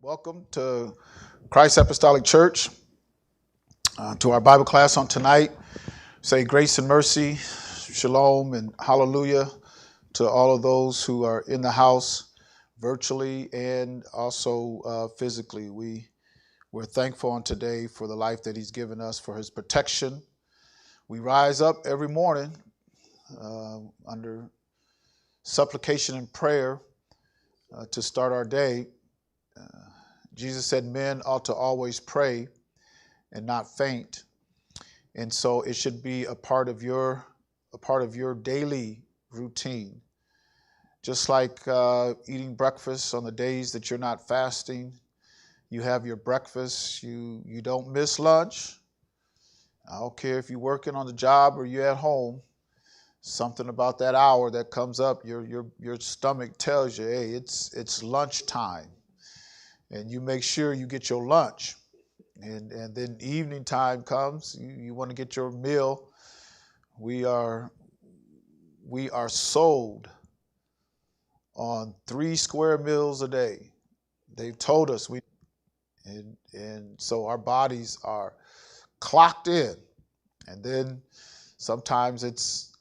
Welcome to Christ Apostolic Church, to our Bible class on tonight. Say grace and mercy, shalom, and hallelujah to all of those who are in the house virtually and also physically. We're thankful on today for the life that He's given us, for His protection. We rise up every morning under supplication and prayer to start our day. Jesus said men ought to always pray and not faint. And so it should be a part of your daily routine. Just like eating breakfast on the days that you're not fasting, you have your breakfast, you don't miss lunch. I don't care if you're working on the job or you're at home, something about that hour that comes up, your stomach tells you, hey, it's lunchtime. And you make sure you get your lunch. And then evening time comes, you want to get your meal. We are sold on 3 square meals a day. They've told us and so our bodies are clocked in. And then sometimes it's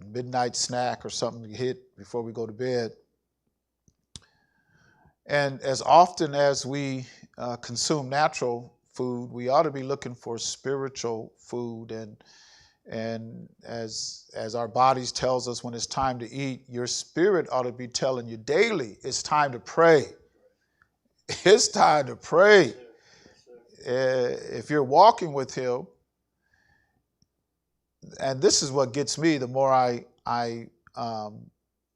a midnight snack or something to hit before we go to bed. And as often as we consume natural food, we ought to be looking for spiritual food. And as our bodies tells us when it's time to eat, your spirit ought to be telling you daily, it's time to pray. It's time to pray. If you're walking with Him, and this is what gets me, the more I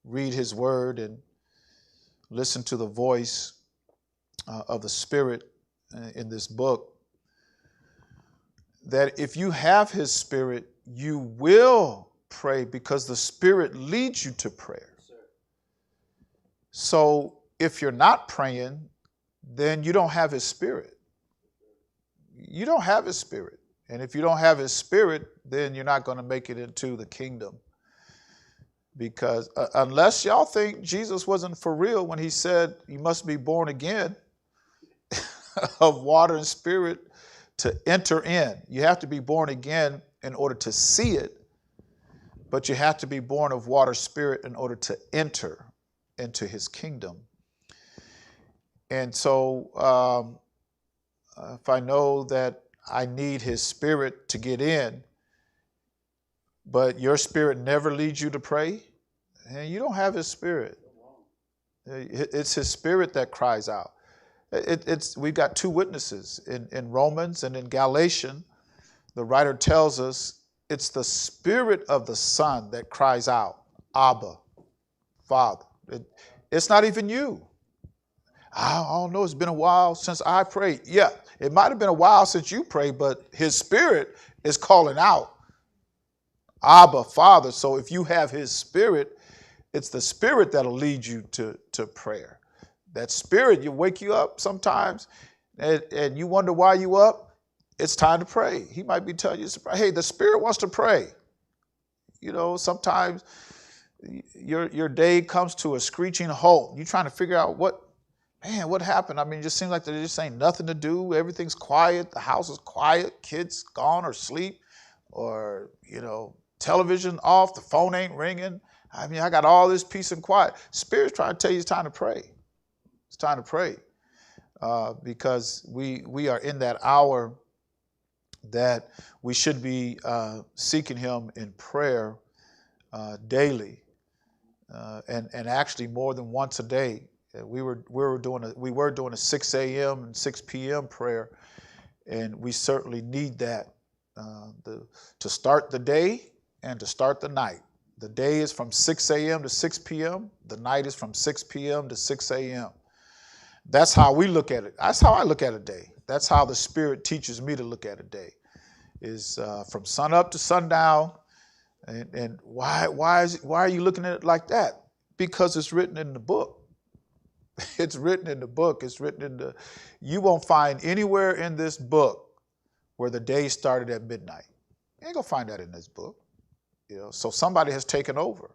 read His Word and listen to the voice of the Spirit in this book, that if you have His Spirit, you will pray because the Spirit leads you to prayer. So if you're not praying, then you don't have His Spirit. You don't have His Spirit. And if you don't have His Spirit, then you're not going to make it into the kingdom. Because unless y'all think Jesus wasn't for real when He said you must be born again of water and spirit to enter in. You have to be born again in order to see it, but you have to be born of water, spirit in order to enter into His kingdom. And so if I know that I need His Spirit to get in, but your spirit never leads you to pray, and you don't have His Spirit. It's His Spirit that cries out. We've got 2 witnesses in Romans and in Galatians. The writer tells us it's the Spirit of the Son that cries out, Abba, Father. It's not even you. I don't know, it's been a while since I prayed. Yeah, it might have been a while since you prayed, but His Spirit is calling out, Abba, Father. So if you have His Spirit, it's the Spirit that'll lead you to prayer. That Spirit, you wake you up sometimes and you wonder why you up. It's time to pray. He might be telling you, hey, the Spirit wants to pray. You know, sometimes your day comes to a screeching halt. You're trying to figure out what happened? I mean, it just seems like there just ain't nothing to do. Everything's quiet. The house is quiet. Kids gone or asleep, or, television off. The phone ain't ringing. I mean, I got all this peace and quiet. Spirit's trying to tell you it's time to pray. It's time to pray because we are in that hour that we should be seeking Him in prayer daily, and actually more than once a day. We were doing a 6 a.m. and 6 p.m. prayer, and we certainly need that to start the day and to start the night. The day is from 6 a.m. to 6 p.m. The night is from 6 p.m. to 6 a.m. That's how we look at it. That's how I look at a day. That's how the Spirit teaches me to look at a day, is from sun up to sundown. And why are you looking at it like that? Because it's written in the book. It's written in the book. You won't find anywhere in this book where the day started at midnight. You ain't gonna find that in this book. So somebody has taken over.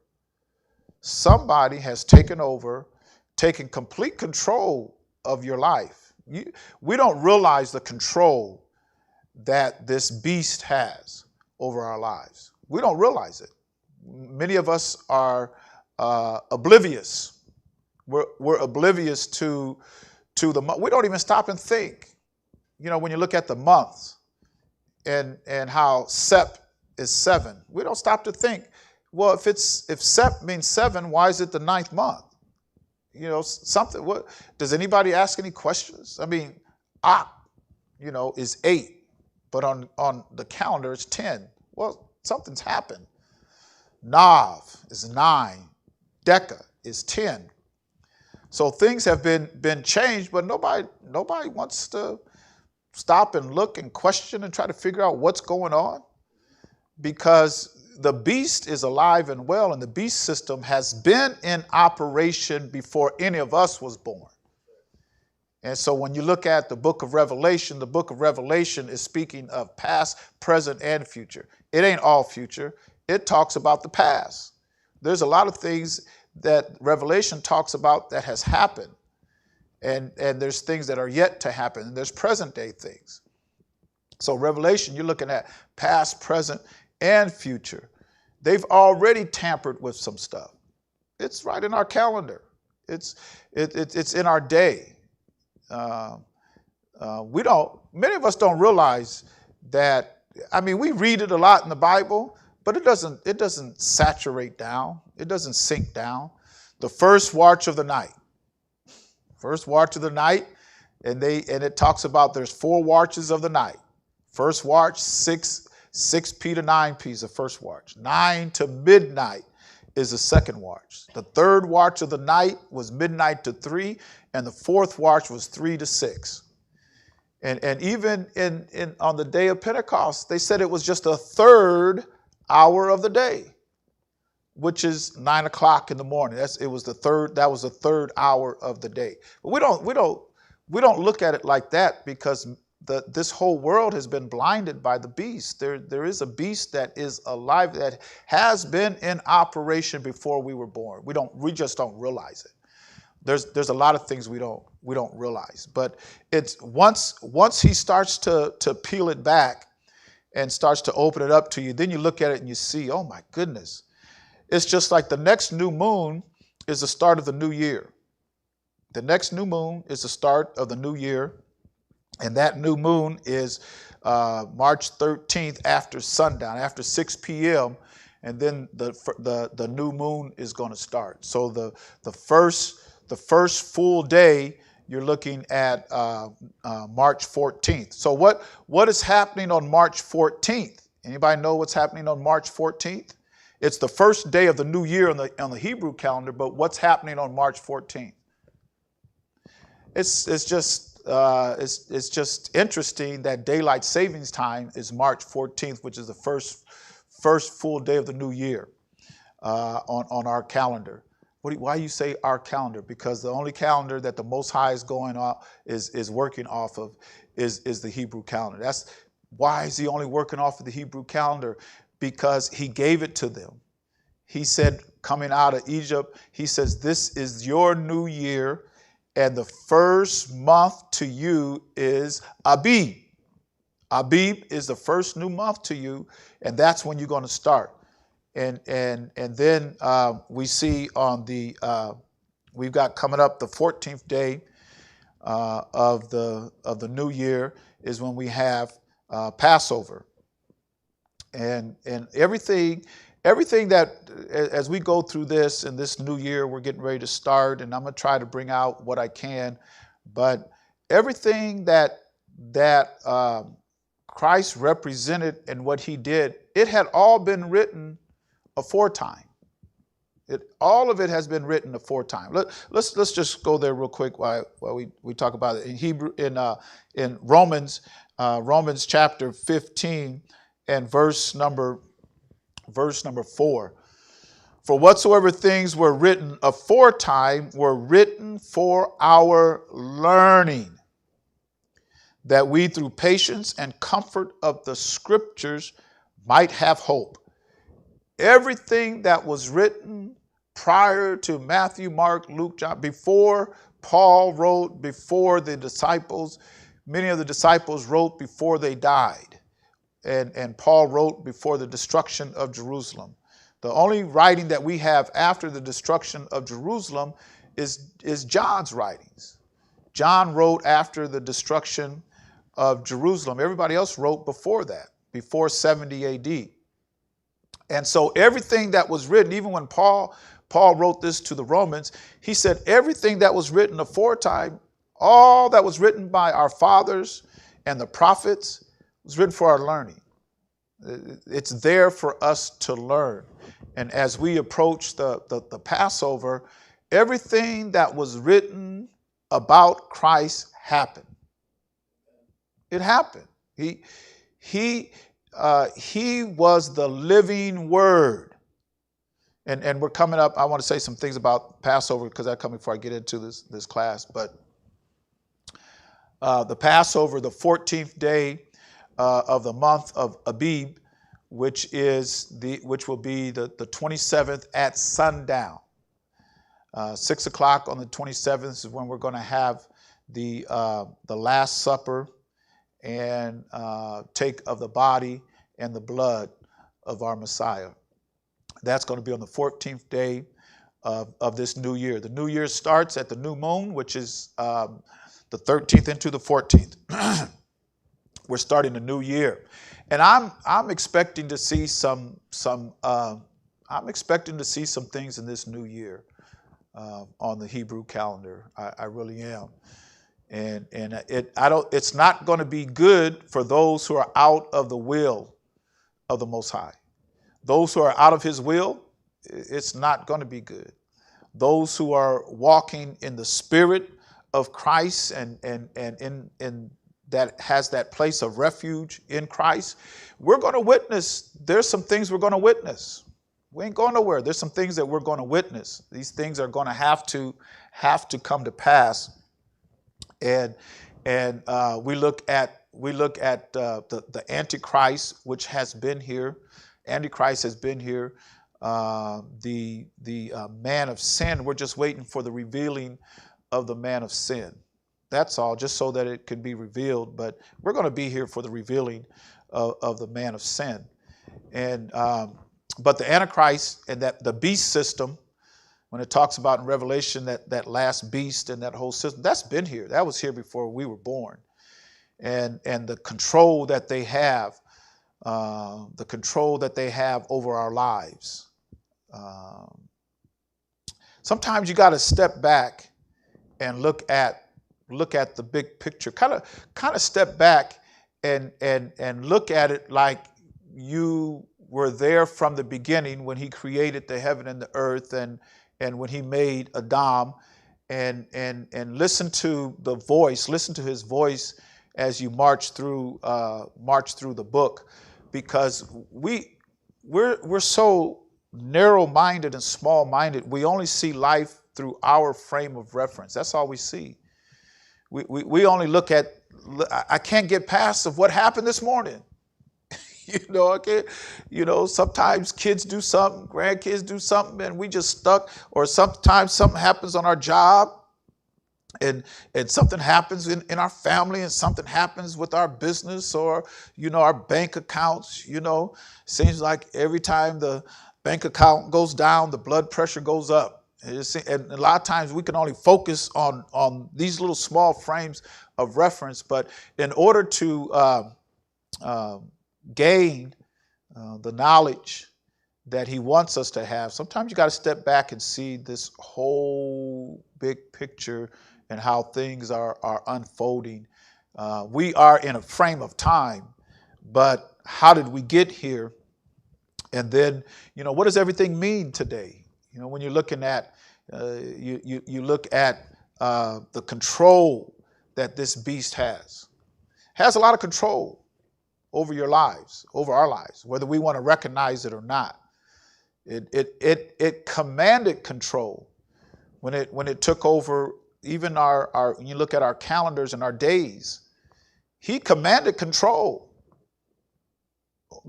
Somebody has taken over, taken complete control of your life. We don't realize the control that this beast has over our lives. We don't realize it. Many of us are oblivious. We're oblivious to the month. We don't even stop and think. You know, when you look at the months and how Sep is 7, we don't stop to think, well, if Sep means 7, why is it the 9th month? You know, something. What does anybody ask any questions? I mean, Ak, you know, is 8, but on the calendar it's 10. Well, something's happened. Nav is 9. Deca is 10. So things have been changed, but nobody wants to stop and look and question and try to figure out what's going on, because the beast is alive and well, and the beast system has been in operation before any of us was born. And so when you look at the book of Revelation is speaking of past, present, and future. It ain't all future. It talks about the past. There's a lot of things that Revelation talks about that has happened. And there's things that are yet to happen. And there's present day things. So Revelation, you're looking at past, present, and future. They've already tampered with some stuff. It's right in our calendar. It's in our day. Many of us don't realize that. I mean, we read it a lot in the Bible, but it doesn't saturate down. It doesn't sink down. The first watch of the night. First watch of the night, and it talks about there's 4 watches of the night. First watch, 6 p to 9 p is the first watch. 9 to midnight is the second watch. The third watch of the night was midnight to 3, and the fourth watch was 3 to 6. And even on the day of Pentecost, they said it was just a third hour of the day, which is 9 o'clock in the morning. That was the third hour of the day. But we don't look at it like that, because this whole world has been blinded by the beast. There is a beast that is alive, that has been in operation before we were born. We just don't realize it. There's a lot of things we don't realize. But it's once he starts to peel it back and starts to open it up to you, then you look at it and you see, oh my goodness. It's just like the next new moon is the start of the new year. The next new moon is the start of the new year. And that new moon is March 13th after sundown, after 6 p.m. And then the new moon is going to start. So the first full day, you're looking at March 14th. So what is happening on March 14th? Anybody know what's happening on March 14th? It's the first day of the new year on the Hebrew calendar, but what's happening on March 14th? It's just interesting that daylight savings time is March 14th, which is the first full day of the new year on our calendar. Why you say our calendar? Because the only calendar that the Most High is going off is working off of is the Hebrew calendar. That's why is he only working off of the Hebrew calendar? Because he gave it to them. He said, coming out of Egypt, he says, this is your new year, and the first month to you is Abib. Abib is the first new month to you, and that's when you're going to start. And then we see on we've got coming up the 14th day of the new year is when we have Passover. And everything that, as we go through this in this new year, we're getting ready to start, and I'm going to try to bring out what I can. But everything that Christ represented and what he did, it had all been written aforetime. All of it has been written aforetime. Let's just go there real quick while we talk about it. In Romans chapter 15 and verse number 4. For whatsoever things were written aforetime were written for our learning, that we through patience and comfort of the scriptures might have hope. Everything that was written prior to Matthew, Mark, Luke, John, before Paul wrote before the disciples. Many of the disciples wrote before they died. And Paul wrote before the destruction of Jerusalem. The only writing that we have after the destruction of Jerusalem is John's writings. John wrote after the destruction of Jerusalem. Everybody else wrote before that, before 70 AD. And so everything that was written, even when Paul wrote this to the Romans, he said everything that was written aforetime, all that was written by our fathers and the prophets was written for our learning. It's there for us to learn. And as we approach the Passover, everything that was written about Christ happened. It happened. He was the living word. And we're coming up, I want to say some things about Passover because that's coming before I get into this class. But the Passover, the 14th day of the month of Abib, which will be the 27th at sundown. 6 o'clock on the 27th is when we're going to have the Last Supper and take of the body and the blood of our Messiah. That's going to be on the 14th day of this new year. The new year starts at the new moon, which is the 13th into the 14th. We're starting a new year, and I'm expecting to see some things in this new year on the Hebrew calendar. I really am. And it's not going to be good for those who are out of the will of the Most High. Those who are out of his will, it's not going to be good. Those who are walking in the spirit of Christ and in that has that place of refuge in Christ, we're going to witness. There's some things we're going to witness. We ain't going nowhere. There's some things that we're going to witness. These things are going to have to come to pass. And we look at the Antichrist, which has been here. Antichrist has been here. The man of sin. We're just waiting for the revealing of the man of sin. That's all, just so that it can be revealed. But we're going to be here for the revealing of the man of sin. And but the Antichrist and the beast system, when it talks about in Revelation that last beast and that whole system, that's been here. That was here before we were born. And the control that they have, over our lives. Sometimes you got to step back and look at the big picture. Kind of step back and look at it like you were there from the beginning when he created the heaven and the earth and when he made Adam, and listen to his voice as you march through the book, because we're so narrow-minded and small-minded. We only see life through our frame of reference. That's all we see. We only look at. I can't get past of what happened this morning. Sometimes kids do something, grandkids do something, and we just stuck. Or sometimes something happens on our job, and something happens in our family, and something happens with our business or, our bank accounts. Seems like every time the bank account goes down, the blood pressure goes up. And a lot of times we can only focus on these little small frames of reference. But in order to gain the knowledge that he wants us to have, sometimes you got to step back and see this whole big picture and how things are unfolding. We are in a frame of time, but how did we get here? And then, what does everything mean today? When you're looking at, you look at the control that this beast has a lot of control over your lives, over our lives, whether we want to recognize it or not. It commanded control when it took over even our when you look at our calendars and our days. He commanded control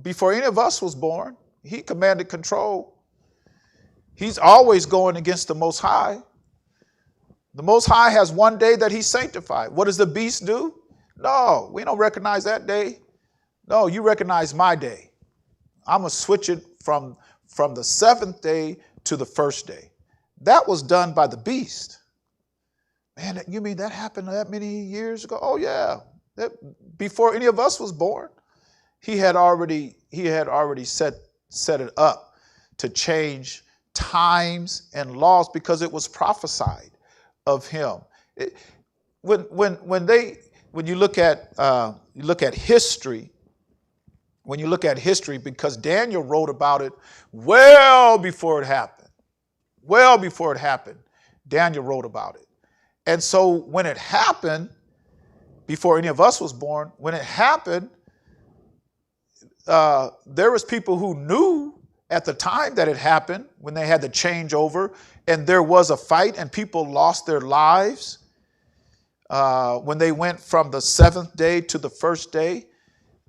before any of us was born. He commanded control. He's always going against the Most High. The Most High has one day that he sanctified. What does the beast do? No, we don't recognize that day. No, you recognize my day. I'm going to switch it from the seventh day to the first day. That was done by the beast. Man, you mean that happened that many years ago? Oh, yeah. Before any of us was born, he had already set it up to change times and laws because it was prophesied of him. When you look at history, because Daniel wrote about it well before it happened. Well before it happened, Daniel wrote about it. And so when it happened, before any of us was born, when it happened, there was people who knew at the time that it happened, when they had the changeover, and there was a fight and people lost their lives when they went from the seventh day to the first day.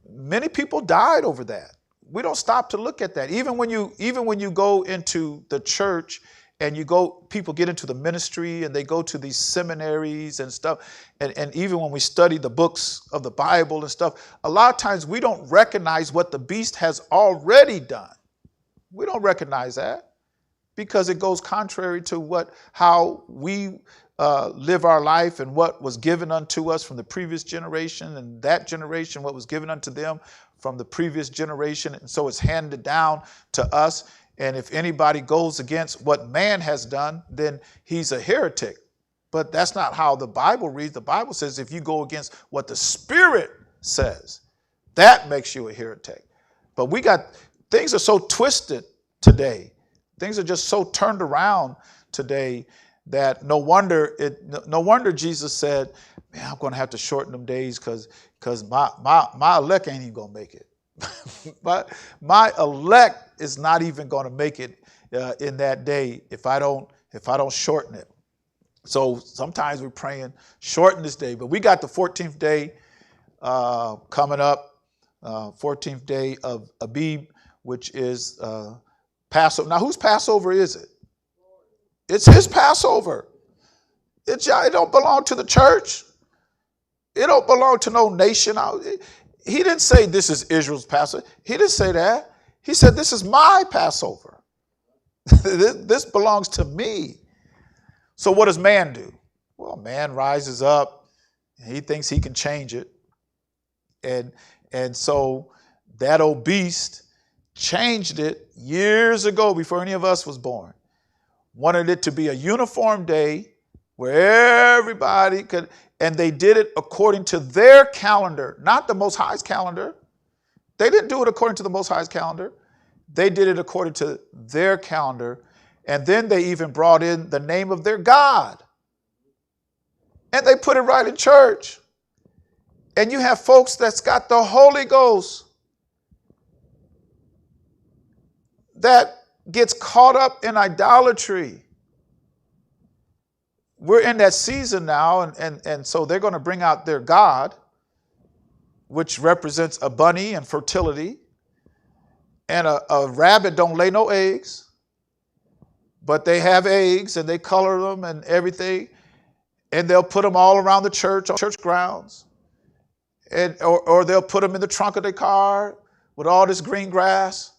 Many people died over that. We don't stop to look at that. Even when you go into the church and people get into the ministry and they go to these seminaries and stuff, and even when we study the books of the Bible and stuff, a lot of times we don't recognize what the beast has already done. We don't recognize that because it goes contrary to how we live our life and what was given unto us from the previous generation, and that generation, what was given unto them from the previous generation. And so it's handed down to us. And if anybody goes against what man has done, then he's a heretic. But that's not how the Bible reads. The Bible says if you go against what the Spirit says, that makes you a heretic. But things are so twisted today. Things are just so turned around today that no wonder Jesus said, man, I'm going to have to shorten them days because my elect ain't even going to make it. But my elect is not even going to make it in that day if I don't shorten it. So sometimes we're praying, shorten this day. But we got the 14th day coming up, 14th day of Abib, which is Passover. Now, whose Passover is it? It's his Passover. It don't belong to the church. It don't belong to no nation. He didn't say this is Israel's Passover. He didn't say that. He said this is my Passover. This belongs to me. So what does man do? Well, man rises up and he thinks he can change it. And so that old beast changed it years ago before any of us was born. Wanted it to be a uniform day where everybody could, and they did it according to their calendar, not the Most High's calendar. They didn't do it according to the Most High's calendar. They did it according to their calendar. And then they even brought in the name of their God. And they put it right in church. And you have folks that's got the Holy Ghost that gets caught up in idolatry. We're in that season now, and so they're going to bring out their God, which represents a bunny and fertility. And a rabbit don't lay no eggs, but they have eggs and they color them and everything. And they'll put them all around the church, on church grounds. Or they'll put them in the trunk of their car with all this green grass.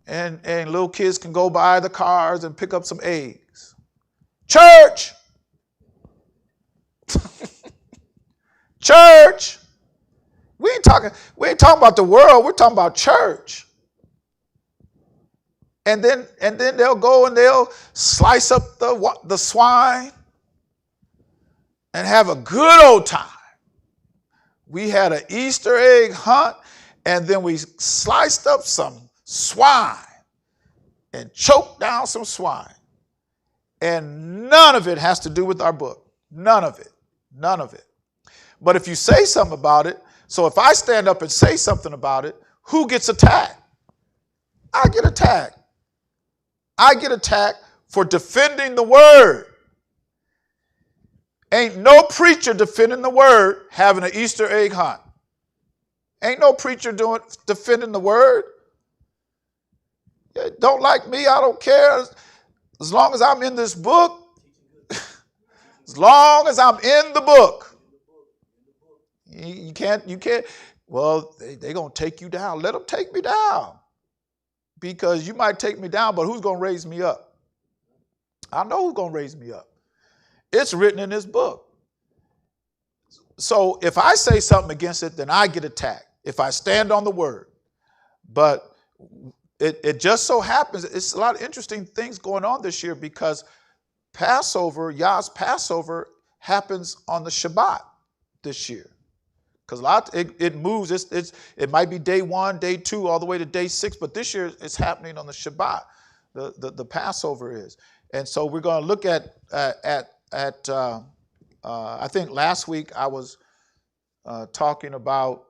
And little kids can go by the cars and pick up some eggs. Church! Church! We ain't talking about the world, we're talking about church. And then they'll go and they'll slice up the swine and have a good old time. We had an Easter egg hunt, and then we sliced up some swine and choked down some swine. And none of it has to do with our book. None of it. None of it. But if you say something about it, so if I stand up and say something about it, who gets attacked? I get attacked. I get attacked for defending the word. Ain't no preacher defending the word having an Easter egg hunt. Ain't no preacher defending the word. Don't like me, I don't care. As long as I'm in this book, As long as I'm in the book. You can't, well, they're going to take you down. Let them take me down. Because you might take me down, but who's going to raise me up? I know who's going to raise me up. It's written in this book. So if I say something against it, then I get attacked. If I stand on the word. But it just so happens, it's a lot of interesting things going on this year because Passover, Yah's Passover, happens on the Shabbat this year. Because it moves, it might be day 1, day 2, all the way to day 6, but this year it's happening on the Shabbat. The Passover is. And so we're going to look at I think last week I was talking about,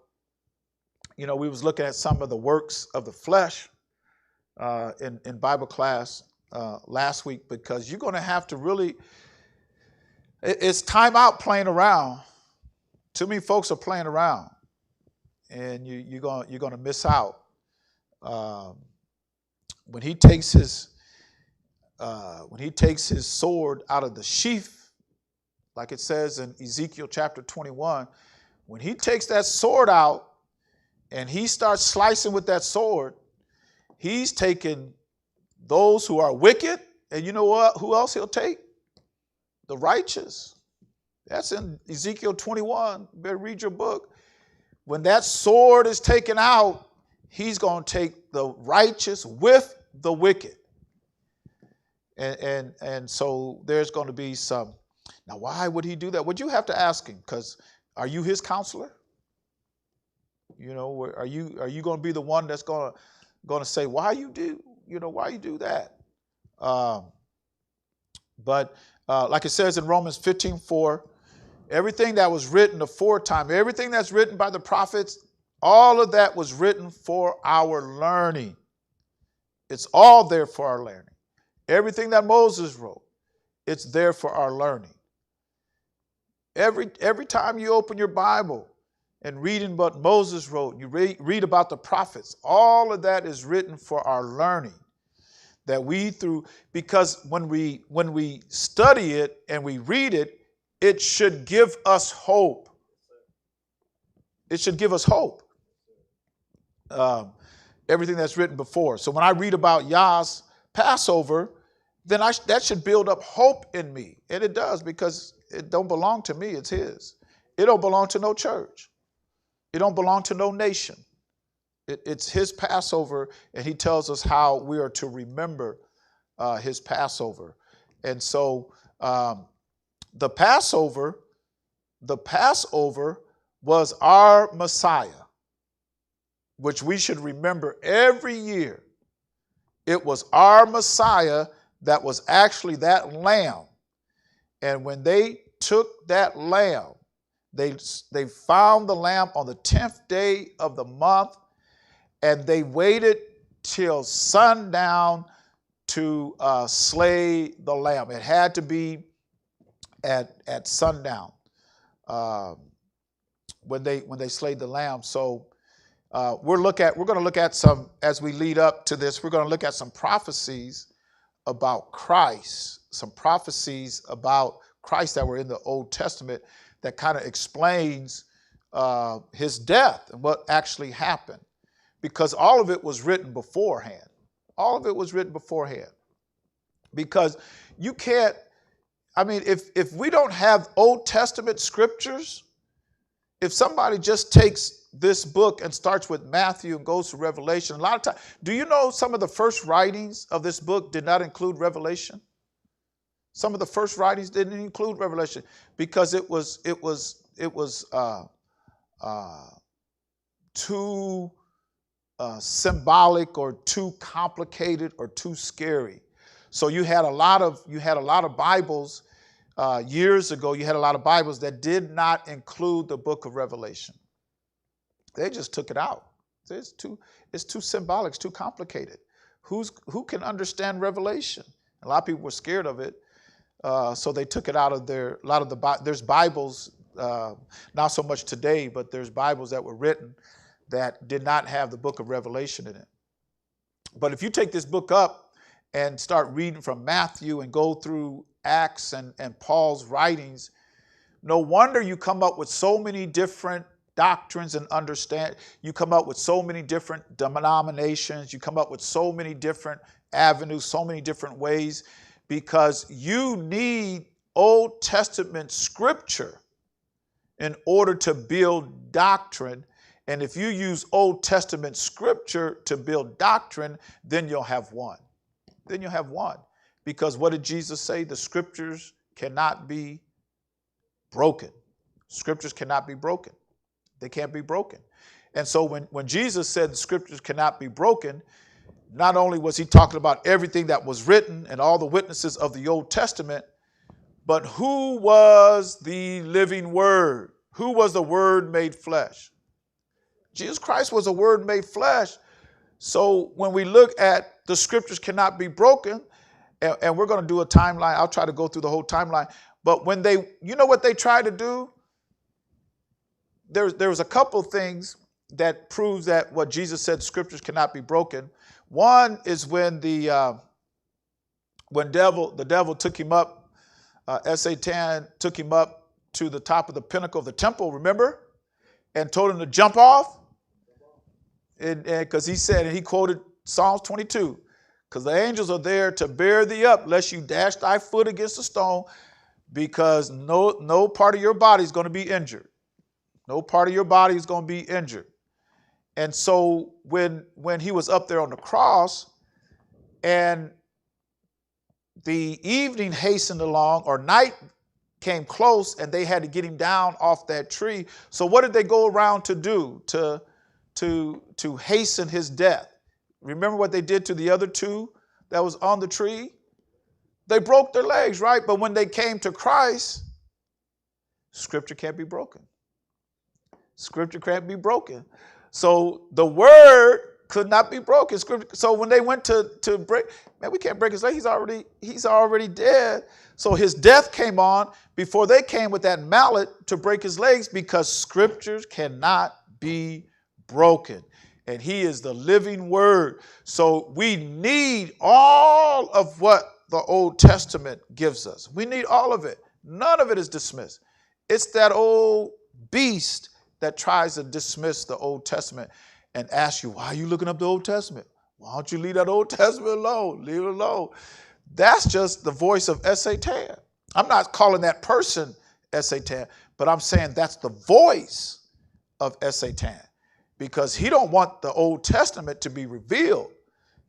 we was looking at some of the works of the flesh in Bible class last week, because you're going to have to really, it's time out playing around. Too many folks are playing around, and you're going to miss out. When he takes his sword out of the sheath, like it says in Ezekiel chapter 21, when he takes that sword out and he starts slicing with that sword, he's taking those who are wicked, and you know what? Who else he'll take? The righteous. That's in Ezekiel 21. You better read your book. When that sword is taken out, he's going to take the righteous with the wicked. And so there's going to be some. Now, why would he do that? Would you have to ask him? Because are you his counselor? Are you going to be the one that's going to say why you do that? But like it says in Romans 15:4, everything that was written aforetime, everything that's written by the prophets, all of that was written for our learning. It's all there for our learning. Everything that Moses wrote, it's there for our learning. Every time you open your Bible and reading what Moses wrote, you read about the prophets, all of that is written for our learning. That because when we study it and we read it, it should give us hope. It should give us hope. Everything that's written before. So when I read about Yah's Passover, then that should build up hope in me. And it does, because it don't belong to me, it's his. It don't belong to no church. It don't belong to no nation. It's his Passover, and he tells us how we are to remember his Passover. And so the Passover was our Messiah, which we should remember every year. It was our Messiah that was actually that lamb. And when they took that lamb, they found the lamb on the 10th day of the month, and they waited till sundown to slay the lamb. It had to be at sundown when they slayed the lamb. So we're going to look at some, as we lead up to this, we're going to look at some prophecies about Christ, some prophecies about Christ that were in the Old Testament that kind of explains his death and what actually happened. Because all of it was written beforehand. All of it was written beforehand. Because you can't, if we don't have Old Testament scriptures, if somebody just takes this book and starts with Matthew and goes to Revelation, a lot of times, do you know some of the first writings of this book did not include Revelation? Some of the first writings didn't include Revelation because it was too symbolic or too complicated or too scary. So you had a lot of Bibles years ago. You had a lot of Bibles that did not include the book of Revelation. They just took it out. It's too symbolic. It's too complicated. Who can understand Revelation? A lot of people were scared of it, so they took it out of their. There's Bibles, not so much today, but there's Bibles that were written that did not have the book of Revelation in it. But if you take this book up and start reading from Matthew and go through Acts and Paul's writings, no wonder you come up with so many different doctrines and understand. You come up with so many different denominations. You come up with so many different avenues, so many different ways, because you need Old Testament scripture in order to build doctrine. And if you use Old Testament scripture to build doctrine, then you'll have one. Then you'll have one. Because what did Jesus say? The scriptures cannot be broken. Scriptures cannot be broken. They can't be broken. And so when Jesus said the scriptures cannot be broken, not only was he talking about everything that was written and all the witnesses of the Old Testament, but who was the living word? Who was the word made flesh? Jesus Christ was a word made flesh. So when we look at the scriptures cannot be broken, and we're going to do a timeline. I'll try to go through the whole timeline. But when you know what they try to do? There was a couple things that proves that what Jesus said, scriptures cannot be broken. One is when the devil took him up, Satan took him up to the top of the pinnacle of the temple, remember? And told him to jump off. And because he said, and he quoted Psalms 22, because the angels are there to bear thee up, lest you dash thy foot against a stone, because no part of your body is going to be injured. No part of your body is going to be injured. And so when he was up there on the cross and the evening hastened along, or night came close, and they had to get him down off that tree. So what did they go around to do to hasten his death? Remember what they did to the other two that was on the tree? They broke their legs, right? But when they came to Christ, scripture can't be broken. Scripture can't be broken. So the word could not be broken. Scripture. So when they went to break, man, we can't break his leg. He's already dead. So his death came on before they came with that mallet to break his legs, because scriptures cannot be broken. And he is the living word. So we need all of what the Old Testament gives us. We need all of it. None of it is dismissed. It's that old beast that tries to dismiss the Old Testament and ask you, why are you looking up the Old Testament? Why don't you leave that Old Testament alone? Leave it alone. That's just the voice of Satan. I'm not calling that person Satan, but I'm saying that's the voice of Satan, because he don't want the Old Testament to be revealed.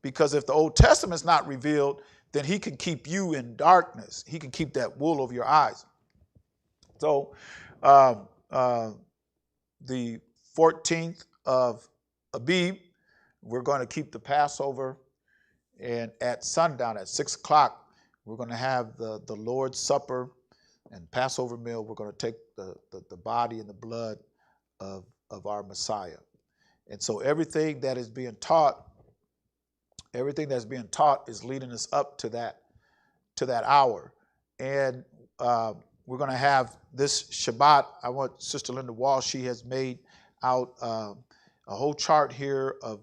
Because if the Old Testament's not revealed, then he can keep you in darkness. He can keep that wool over your eyes. So the 14th of Abib, we're going to keep the Passover, and at sundown, at 6 o'clock, we're going to have the Lord's Supper and Passover meal. We're going to take the body and the blood of our Messiah. And so everything that is being taught, everything that's being taught is leading us up to that hour. And we're going to have this Shabbat. I want Sister Linda Walsh, she has made out a whole chart here of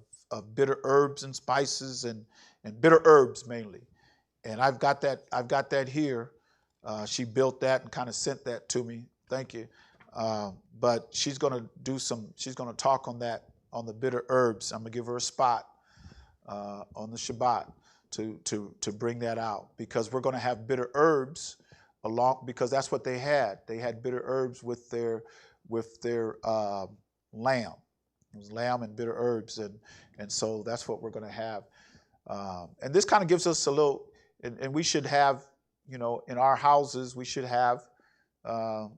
bitter herbs and spices and bitter herbs mainly. And I've got that here. She built that and kind of sent that to me. Thank you. But she's going to talk on that, on the bitter herbs. I'm going to give her a spot on the Shabbat to bring that out, because we're going to have bitter herbs along, because that's what they had. They had bitter herbs with their lamb. It was lamb and bitter herbs, and so that's what we're going to have. And this kind of gives us a little, and we should have, in our houses, we should have,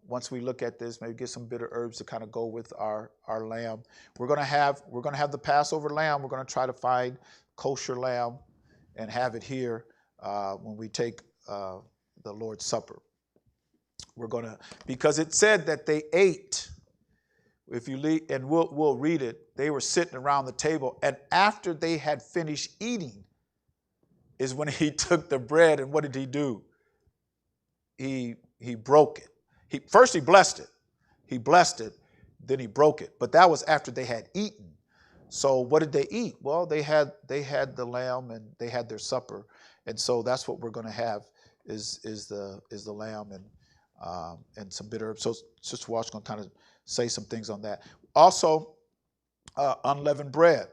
once we look at this, maybe get some bitter herbs to kind of go with our lamb. We're going to have the Passover lamb. We're going to try to find kosher lamb and have it here when we take the Lord's Supper. Because it said that they ate. If you leave, and we'll read it, they were sitting around the table, and after they had finished eating is when he took the bread, and what did he do? He broke it. First he blessed it. He blessed it, then he broke it. But that was after they had eaten. So what did they eat? Well, they had the lamb and they had their supper. And so that's what we're going to have is the lamb and some bitter herbs. So Sister Walsh going to kind of say some things on that. Also, unleavened bread,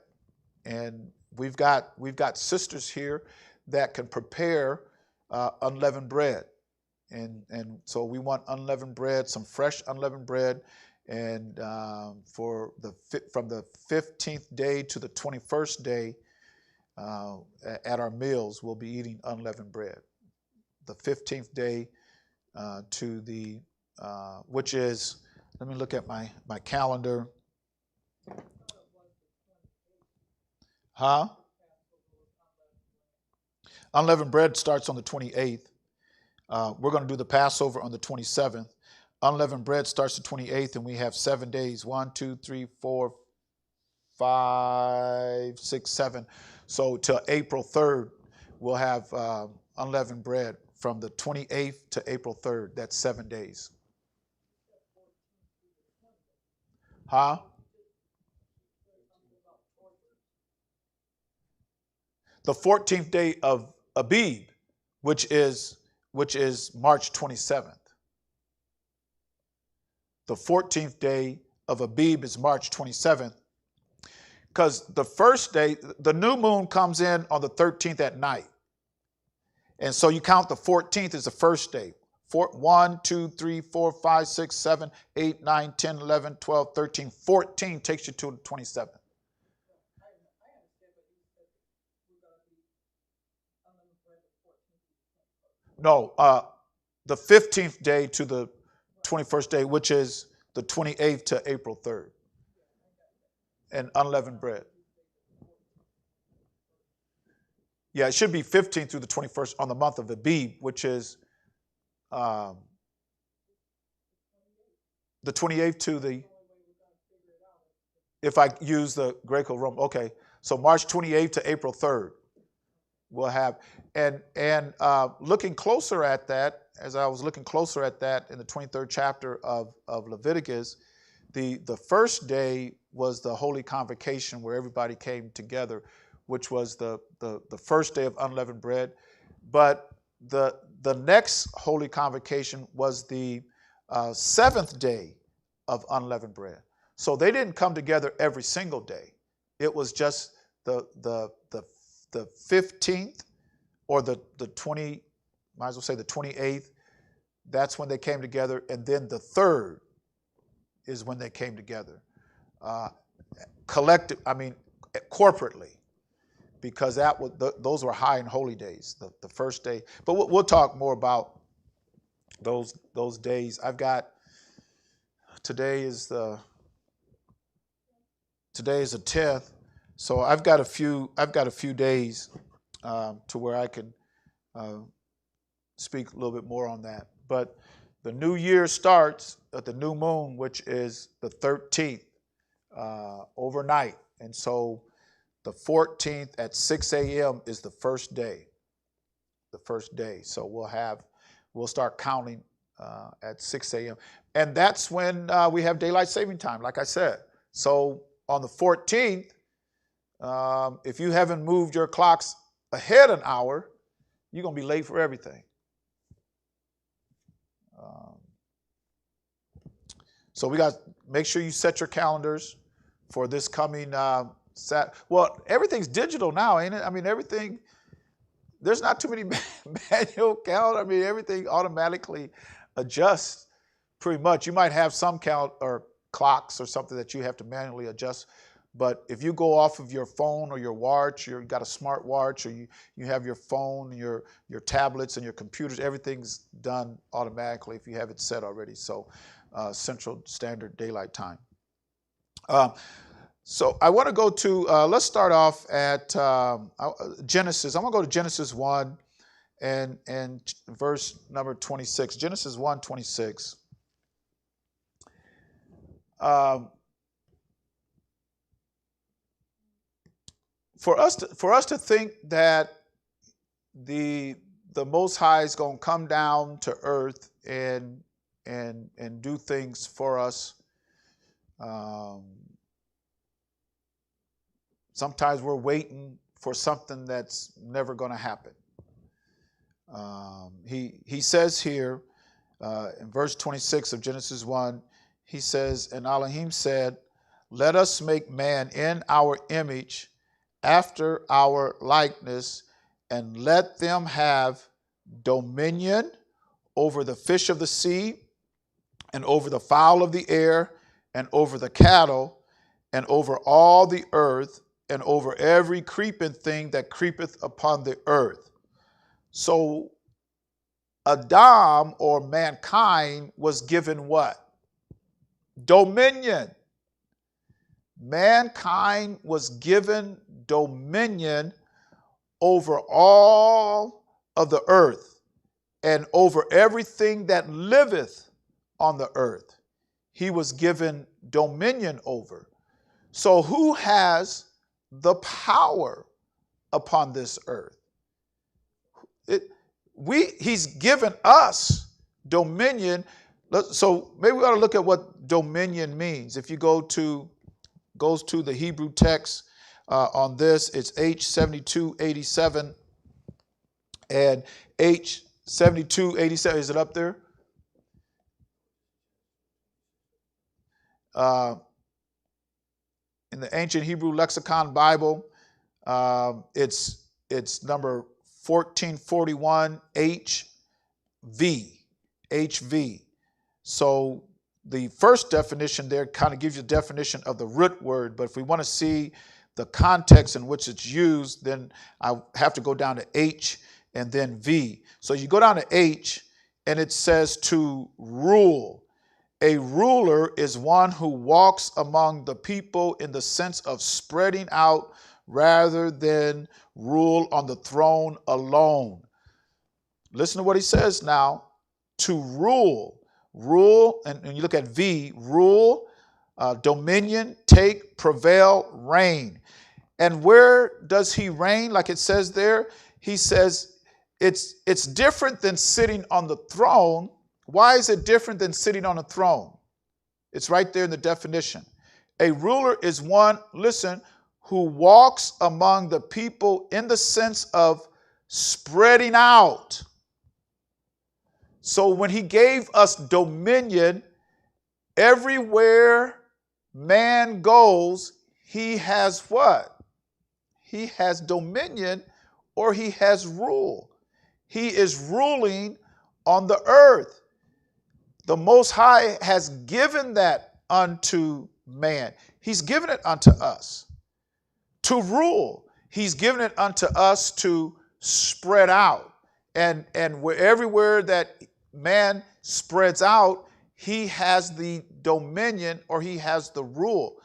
and we've got sisters here that can prepare unleavened bread, and so we want unleavened bread, some fresh unleavened bread, and from the 15th day to the 21st day at our meals, we'll be eating unleavened bread. The 15th day to the which is, let me look at my calendar. Huh? Unleavened bread starts on the 28th. We're going to do the Passover on the 27th. Unleavened bread starts the 28th, and we have 7 days. 1, 2, 3, 4, 5, 6, 7. So till April 3rd, we'll have unleavened bread from the 28th to April 3rd. That's 7 days. Huh? The 14th day of Abib, which is March 27th. The 14th day of Abib is March 27th, because the first day, the new moon comes in on the 13th at night. And so you count the 14th as the first day. 1, 2, 3, 4, 5, 6, 7, 8, 9, 10, 11, 12, 13, 14 takes you to the 27th. No, the 15th day to the 21st day, which is the 28th to April 3rd. And unleavened bread. Yeah, it should be 15th through the 21st on the month of Abib, which is the 28th to the, if I use the Greco-Roman, okay. So March 28th to April 3rd, we'll have, and looking closer at that, as I was looking closer at that in the 23rd chapter of Leviticus, the first day was the Holy Convocation, where everybody came together, which was the first day of unleavened bread. But the next Holy Convocation was the 7th day of unleavened bread. So they didn't come together every single day. It was just the 15th or the 20, might as well say the 28th. That's when they came together, and then the 3rd is when they came together, corporately, because those were high and holy days. The first day, but we'll talk more about those days. Today is the 10th, so I've got a few days to where I can speak a little bit more on that. But the new year starts at the new moon, which is the 13th, overnight. And so the 14th at 6 a.m. is the first day. So we'll start counting at 6 a.m. And that's when we have daylight saving time, like I said. So on the 14th, if you haven't moved your clocks ahead an hour, you're going to be late for everything. So we got to make sure you set your calendars for this coming well, everything's digital now, ain't it? I mean, everything, there's not too many manual calendars. I mean, everything automatically adjusts pretty much. You might have some clocks or something that you have to manually adjust. But if you go off of your phone or your watch, you've got a smart watch, or you have your phone, your tablets and your computers, everything's done automatically if you have it set already. So Central Standard Daylight Time. So I want to go to, let's start off at Genesis. I'm going to go to Genesis 1 and verse number 26. Genesis 1, 26. For us to think that the Most High is going to come down to earth and do things for us, sometimes we're waiting for something that's never going to happen. He says here in verse 26 of Genesis 1, he says, and Elohim said, let us make man in our image, after our likeness, and let them have dominion over the fish of the sea, and over the fowl of the air, and over the cattle, and over all the earth, and over every creeping thing that creepeth upon the earth. So Adam, or mankind, was given what? Dominion. Mankind was given dominion over all of the earth and over everything that liveth on the earth. He was given dominion over. So who has the power upon this earth? He's given us dominion. So maybe we ought to look at what dominion means. If you goes to the Hebrew text on this, it's H7287 and H7287. Is it up there? In the ancient Hebrew lexicon Bible, it's number 1441 HV. So the first definition there kind of gives you a definition of the root word, but if we want to see the context in which it's used, then I have to go down to H and then V. So you go down to H and it says to rule. A ruler is one who walks among the people in the sense of spreading out rather than rule on the throne alone. Listen to what he says now. To rule. Rule, and you look at V, rule, dominion, take, prevail, reign. And where does he reign? Like it says there, he says it's different than sitting on the throne. Why is it different than sitting on a throne? It's right there in the definition. A ruler is one, listen, who walks among the people in the sense of spreading out. So when he gave us dominion, everywhere man goes, he has what? He has dominion, or he has rule. He is ruling on the earth. The Most High has given that unto man. He's given it unto us to rule. He's given it unto us to spread out. And everywhere that man spreads out, he has the dominion, or he has the rule.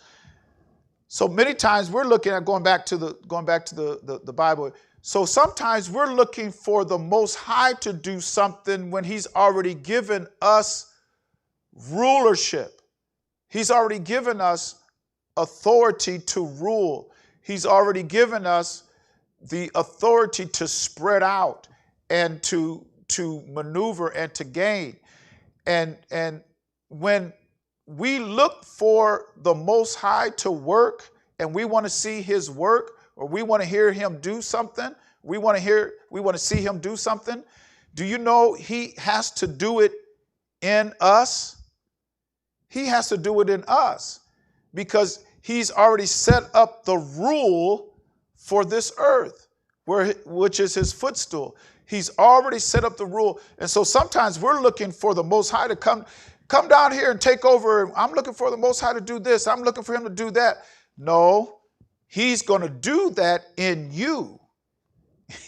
So many times we're looking at going back to the Bible. So sometimes we're looking for the Most High to do something when he's already given us rulership. He's already given us authority to rule. He's already given us the authority to spread out and to maneuver and to gain. And when we look for the Most High to work, and we want to see his work, or we want to hear him do something, we want to see him do something, do you know he has to do it in us? He has to do it in us because he's already set up the rule for this earth, which is his footstool. He's already set up the rule. And so sometimes we're looking for the Most High to come down here and take over. I'm looking for the Most High to do this. I'm looking for him to do that. No, he's going to do that in you.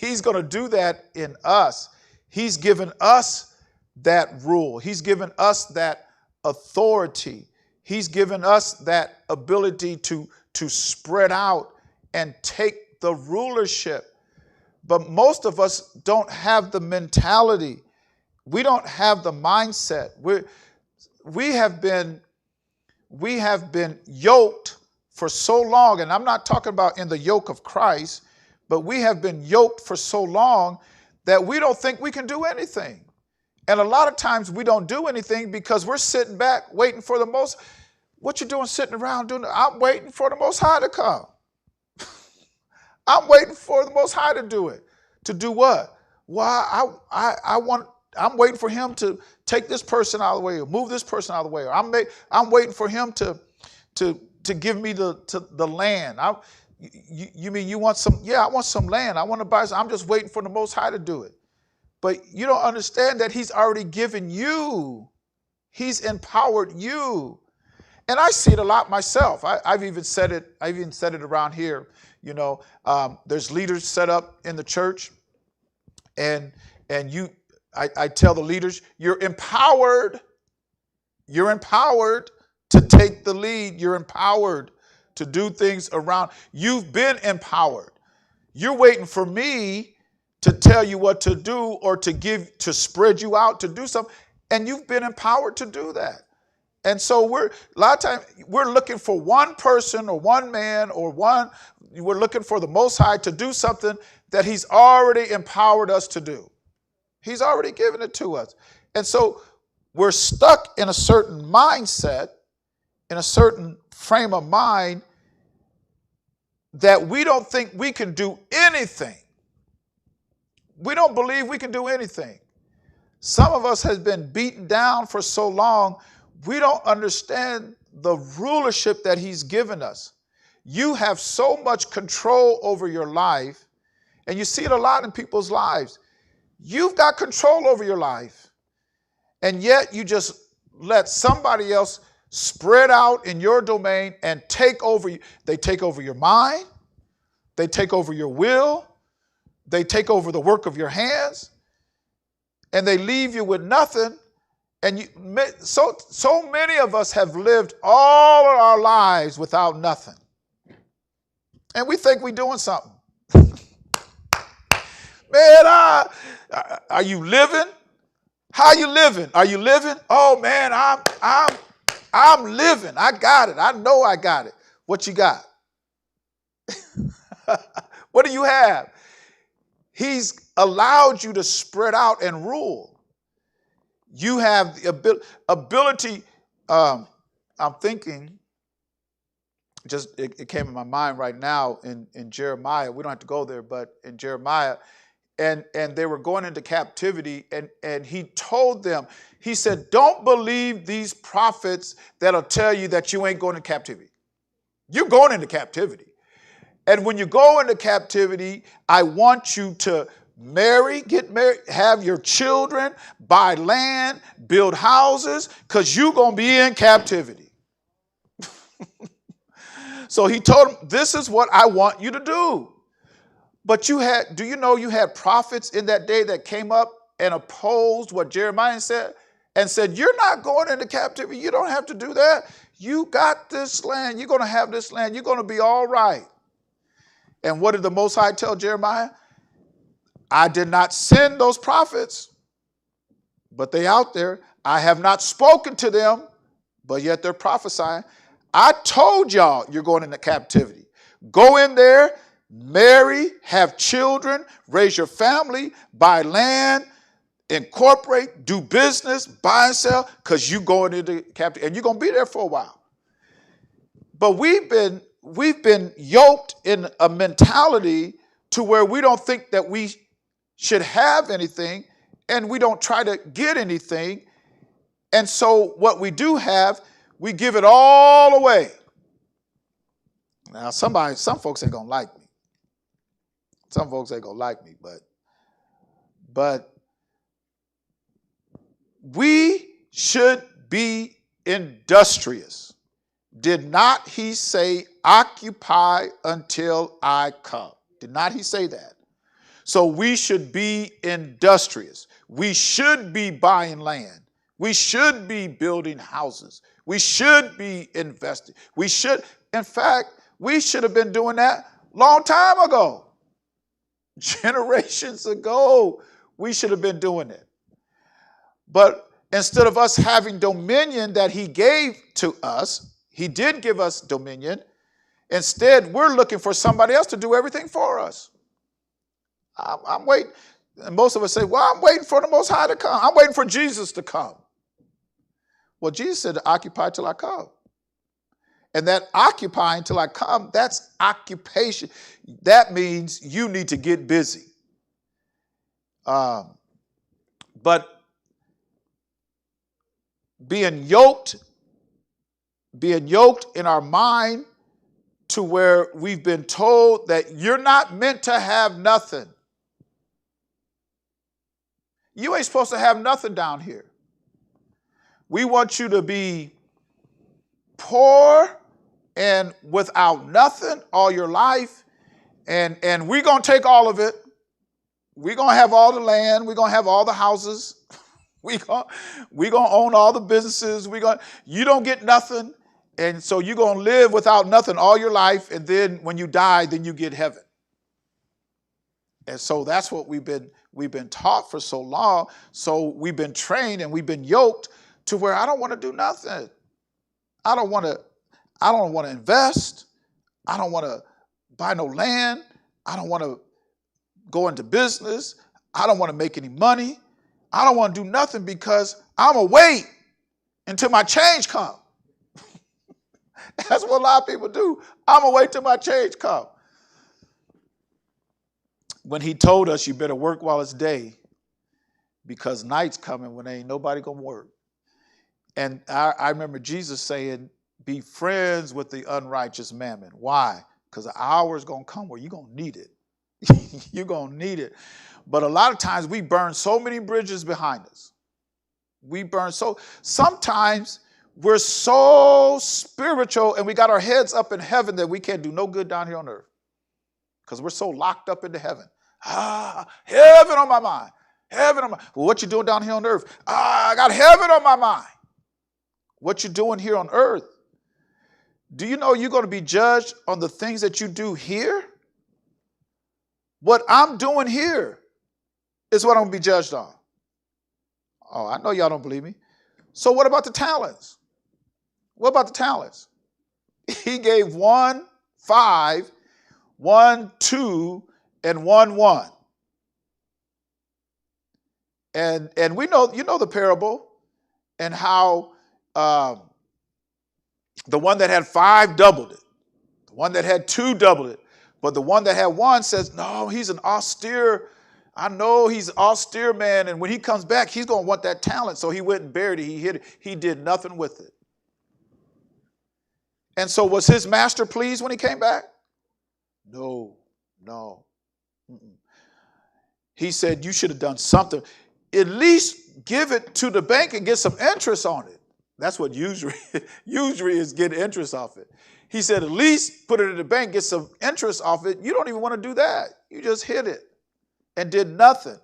He's going to do that in us. He's given us that rule. He's given us that authority. He's given us that ability to spread out and take the rulership. But most of us don't have the mentality. We don't have the mindset. We have been yoked for so long, and I'm not talking about in the yoke of Christ, but we have been yoked for so long that we don't think we can do anything. And a lot of times we don't do anything because we're sitting back waiting for the Most. What you doing sitting around doing? I'm waiting for the Most High to come. I'm waiting for the Most High to do it. To do what? well, I'm waiting for him to take this person out of the way or move this person out of the way. Or I'm waiting for him to give me the land. You mean you want some? Yeah, I want some land. I want to buy some. I'm just waiting for the Most High to do it. But you don't understand that he's already given you. He's empowered you. And I see it a lot myself. I've even said it around here. You know, there's leaders set up in the church, and I tell the leaders, you're empowered. You're empowered to take the lead. You're empowered to do things around. You've been empowered. You're waiting for me to tell you what to do or to spread you out to do something. And you've been empowered to do that. And so a lot of times we're looking for one person or one man we're looking for the Most High to do something that he's already empowered us to do. He's already given it to us. And so we're stuck in a certain mindset, in a certain frame of mind, that we don't think we can do anything. We don't believe we can do anything. Some of us has been beaten down for so long, we don't understand the rulership that he's given us. You have so much control over your life, and you see it a lot in people's lives. You've got control over your life, and yet you just let somebody else spread out in your domain and take over you. They take over your mind. They take over your will. They take over the work of your hands, and they leave you with nothing. And so many of us have lived all of our lives without nothing. And we think we're doing something. Man, are you living? How you living? Are you living? Oh man, I'm living. I got it. I know I got it. What you got? What do you have? He's allowed you to spread out and rule. You have the ability. I'm thinking, it came in my mind right now in Jeremiah. We don't have to go there, but in Jeremiah, and they were going into captivity, and he told them, he said, don't believe these prophets that'll tell you that you ain't going to captivity. You're going into captivity. And when you go into captivity, I want you to get married, have your children, buy land, build houses, because you're going to be in captivity. So he told them, this is what I want you to do. But do you know you had prophets in that day that came up and opposed what Jeremiah said and said, you're not going into captivity. You don't have to do that. You got this land. You're going to have this land. You're going to be all right. And what did the Most High tell Jeremiah? I did not send those prophets, but they out there. I have not spoken to them, but yet they're prophesying. I told y'all you're going into captivity. Go in there, marry, have children, raise your family, buy land, incorporate, do business, buy and sell, because you're going into captivity. And you're going to be there for a while. But we've been yoked in a mentality to where we don't think that we should have anything, and we don't try to get anything. And so what we do have, we give it all away. Now, some folks ain't gonna like me. Some folks ain't gonna like me, but we should be industrious. Did not he say, occupy until I come? Did not he say that? So we should be industrious. We should be buying land. We should be building houses. We should be investing. In fact, we should have been doing that long time ago. Generations ago, we should have been doing it. But instead of us having dominion that he gave to us, he did give us dominion. Instead, we're looking for somebody else to do everything for us. I'm waiting. And most of us say, well, I'm waiting for the Most High to come. I'm waiting for Jesus to come. Well, Jesus said to occupy till I come. And that occupying till I come, that's occupation. That means you need to get busy. But being yoked in our mind to where we've been told that you're not meant to have nothing. You ain't supposed to have nothing down here. We want you to be poor and without nothing all your life, and we're going to take all of it. We're going to have all the land. We're going to have all the houses. We're going to own all the businesses. You don't get nothing, and so you're going to live without nothing all your life, and then when you die, then you get heaven. And so that's what we've been taught for so long. So we've been trained and we've been yoked to where I don't want to do nothing. I don't want to invest. I don't want to buy no land. I don't want to go into business. I don't want to make any money. I don't want to do nothing because I'm going to wait until my change comes. That's what a lot of people do. I'm going to wait till my change comes. When he told us you better work while it's day because night's coming when there ain't nobody going to work. And I remember Jesus saying, be friends with the unrighteous mammon. Why? Because the hour is going to come where you're going to need it. You're going to need it. But a lot of times we burn so many bridges behind us. Sometimes we're so spiritual and we got our heads up in heaven that we can't do no good down here on earth. Because we're so locked up into heaven. Heaven on my mind. Heaven on my mind. Well, what you doing down here on earth? I got heaven on my mind. What you doing here on earth? Do you know you're going to be judged on the things that you do here? What I'm doing here is what I'm going to be judged on. Oh, I know y'all don't believe me. So what about the talents? What about the talents? He gave 1, 5, 1, 2, and 1, 1. And we know, you know the parable and how the one that had 5 doubled it. The one that had 2 doubled it. But the one that had 1 says, no, he's an austere, I know he's an austere man. And when he comes back, he's going to want that talent. So he went and buried it. He hid it. He did nothing with it. And so was his master pleased when he came back? No. Mm-mm. He said, you should have done something. At least give it to the bank and get some interest on it. That's what usury is, get interest off it. He said, at least put it in the bank, get some interest off it. You don't even want to do that. You just hid it and did nothing.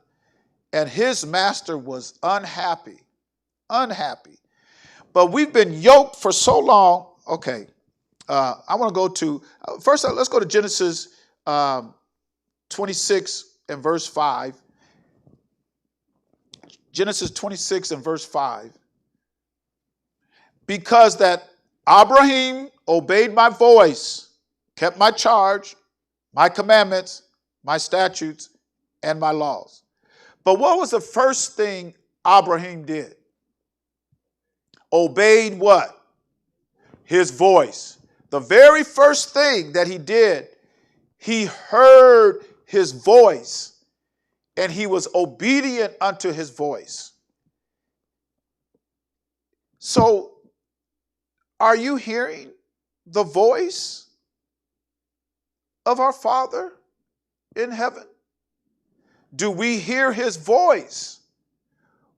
And his master was unhappy. But we've been yoked for so long. Okay, I want to go to, first let's go to Genesis 26 and verse 5. Genesis 26 and verse 5. Because that Abraham obeyed my voice, kept my charge, my commandments, my statutes, and my laws. But what was the first thing Abraham did? Obeyed what? His voice. The very first thing that he did, he heard his voice and he was obedient unto his voice. So, are you hearing the voice of our Father in heaven? Do we hear his voice?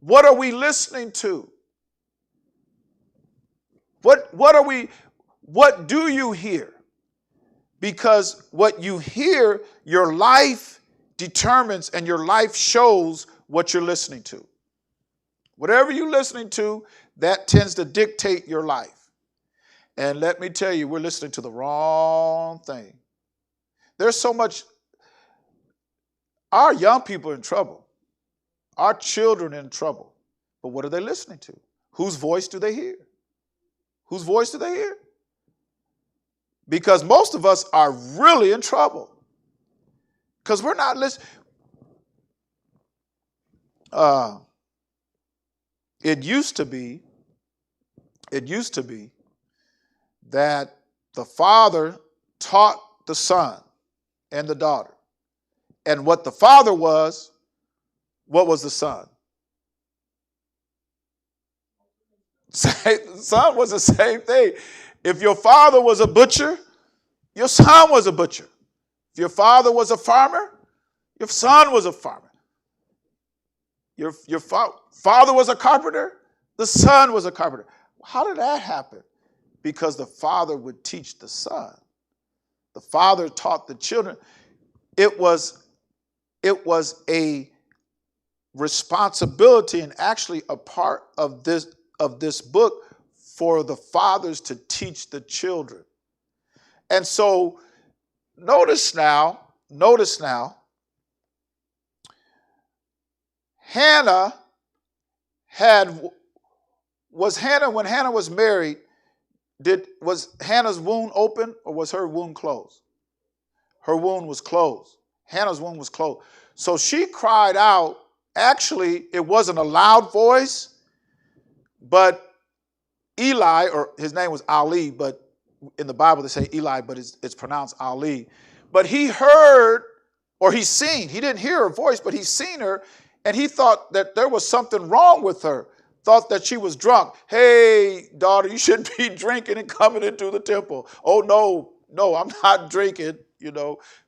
What are we listening to? What do you hear? Because what you hear, your life determines and your life shows what you're listening to. Whatever you're listening to, that tends to dictate your life. And let me tell you, we're listening to the wrong thing. There's so much. Our young people are in trouble. Our children are in trouble. But what are they listening to? Whose voice do they hear? Whose voice do they hear? Because most of us are really in trouble. Because we're not listening. It used to be that the father taught the son and the daughter. And what the father was What was the son? Son was the same thing. If your father was a butcher, your son was a butcher. If your father was a farmer, your son was a farmer. Your father was a carpenter, the son was a carpenter. How did that happen? Because the father would teach the son. The father taught the children. It was a responsibility and actually a part of this book for the fathers to teach the children. And so notice now, Hannah was Hannah, when Hannah was married, was Hannah's wound open or was her wound closed? Her wound was closed. Hannah's wound was closed. So she cried out. Actually, it wasn't a loud voice, but Eli, or his name was Ali, but in the Bible they say Eli, but it's pronounced Ali. But he heard, or he seen, he didn't hear her voice, but he seen her, and he thought that there was something wrong with her, thought that she was drunk. Hey, daughter, you shouldn't be drinking and coming into the temple. Oh, no, I'm not drinking,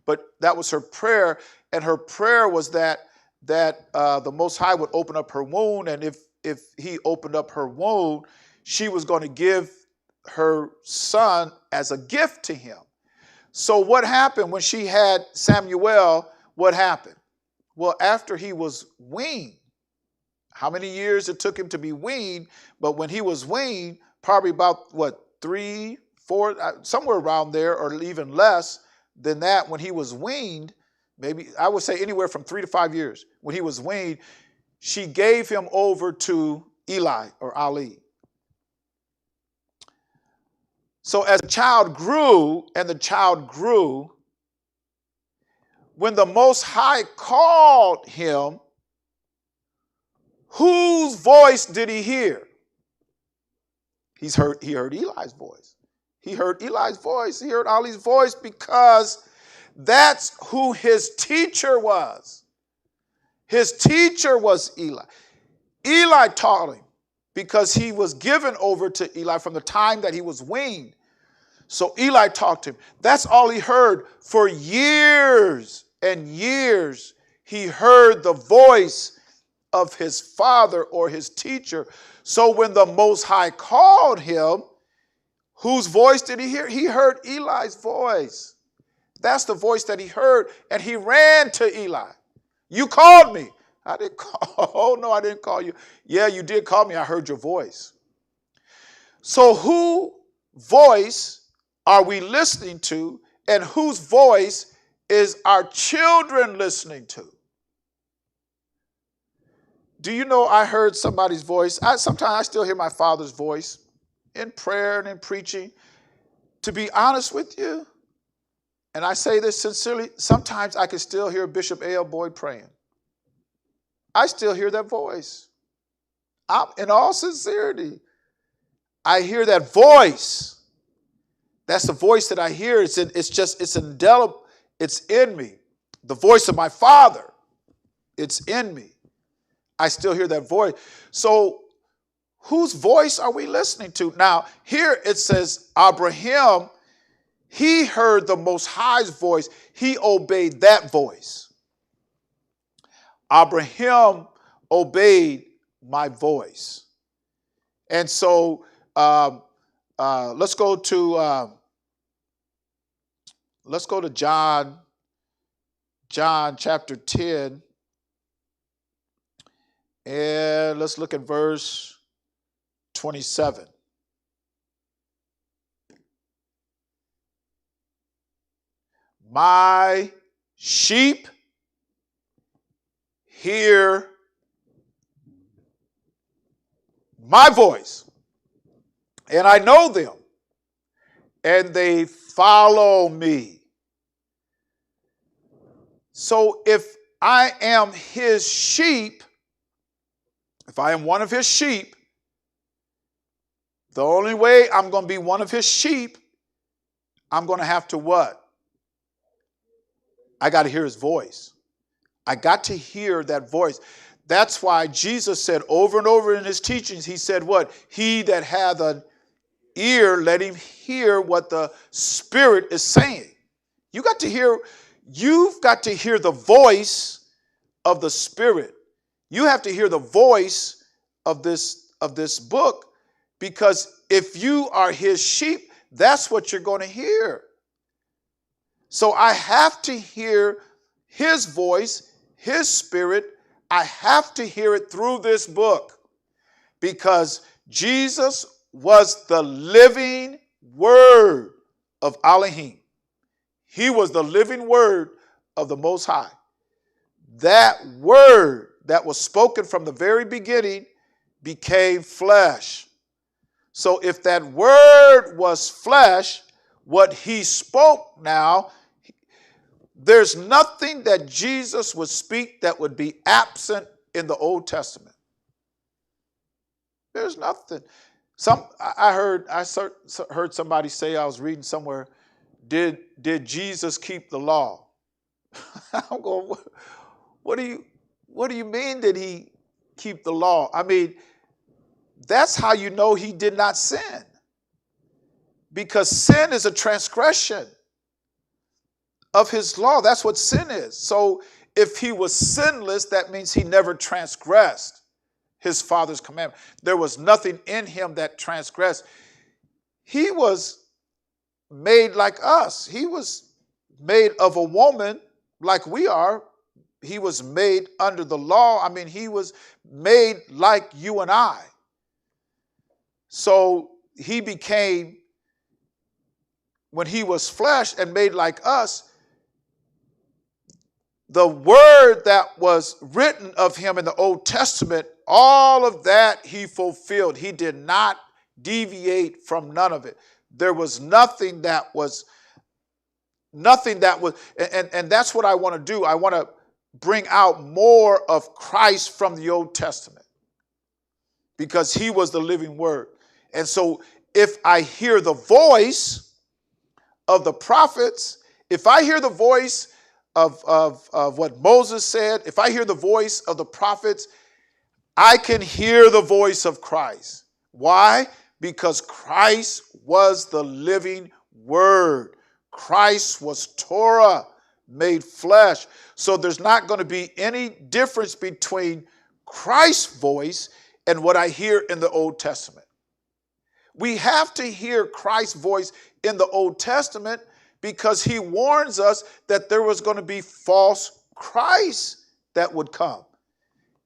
But that was her prayer, and her prayer was that the Most High would open up her wound, and if he opened up her wound, she was going to give her son as a gift to him. So what happened when she had Samuel? What happened? Well, after he was weaned, how many years it took him to be weaned? But when he was weaned, probably about 3, 4, somewhere around there, or even less than that. When he was weaned, maybe I would say anywhere from 3 to 5 years. When he was weaned, she gave him over to Eli or Ali. So as the child grew, when the Most High called him, whose voice did he hear? He heard Eli's voice. He heard Eli's voice. He heard Ali's voice because that's who his teacher was. His teacher was Eli. Eli taught him because he was given over to Eli from the time that he was weaned. So Eli taught him. That's all he heard for years and years. He heard the voice of his father or his teacher. So when the Most High called him, whose voice did he hear? He heard Eli's voice. That's the voice that he heard, and he ran to Eli. You called me. I didn't call. Oh, no, I didn't call you. Yeah, you did call me. I heard your voice. So whose voice are we listening to, and whose voice is our children listening to? Do you know I heard somebody's voice? Sometimes I still hear my father's voice in prayer and in preaching. To be honest with you, and I say this sincerely, sometimes I can still hear Bishop A.L. Boyd praying. I still hear that voice. In all sincerity, I hear that voice. That's the voice that I hear. It's indelible. It's in me. The voice of my father. It's in me. I still hear that voice. So whose voice are we listening to? Now, here it says Abraham, he heard the Most High's voice. He obeyed that voice. Abraham obeyed my voice. And so let's go to John chapter 10. And let's look at verse 27. My sheep hear my voice, and I know them, and they follow me. So if I am his sheep, if I am one of his sheep, the only way I'm going to be one of his sheep, I'm going to have to what? I got to hear his voice. I got to hear that voice. That's why Jesus said over and over in his teachings, he said what? He that hath an ear, let him hear what the Spirit is saying. You've got to hear the voice of the Spirit. You have to hear the voice of this book, because if you are his sheep, that's what you're going to hear. So I have to hear his voice, his Spirit. I have to hear it through this book, because Jesus was the living word of Elohim. He was the living word of the Most High. That word that was spoken from the very beginning became flesh. So if that word was flesh, what he spoke now, there's nothing that Jesus would speak that would be absent in the Old Testament. There's nothing. I heard somebody say, I was reading somewhere, did Jesus keep the law? I'm going, what do you mean did he keep the law? I mean, that's how you know he did not sin. Because sin is a transgression of his law. That's what sin is. So if he was sinless, that means he never transgressed his Father's commandment. There was nothing in him that transgressed. He was made like us. He was made of a woman like we are. He was made under the law. I mean, he was made like you and I. So he became, when he was flesh and made like us, the word that was written of him in the Old Testament, all of that he fulfilled. He did not deviate from none of it. There was nothing that was, and that's what I want to do. I want to bring out more of Christ from the Old Testament, because he was the living word. And so if I hear the voice of the prophets, if I hear the voice of what Moses said, if I hear the voice of the prophets, I can hear the voice of Christ. Why? Because Christ was the living word. Christ was Torah made flesh. So there's not going to be any difference between Christ's voice and what I hear in the Old Testament. We have to hear Christ's voice in the Old Testament, because he warns us that there was going to be false Christs that would come.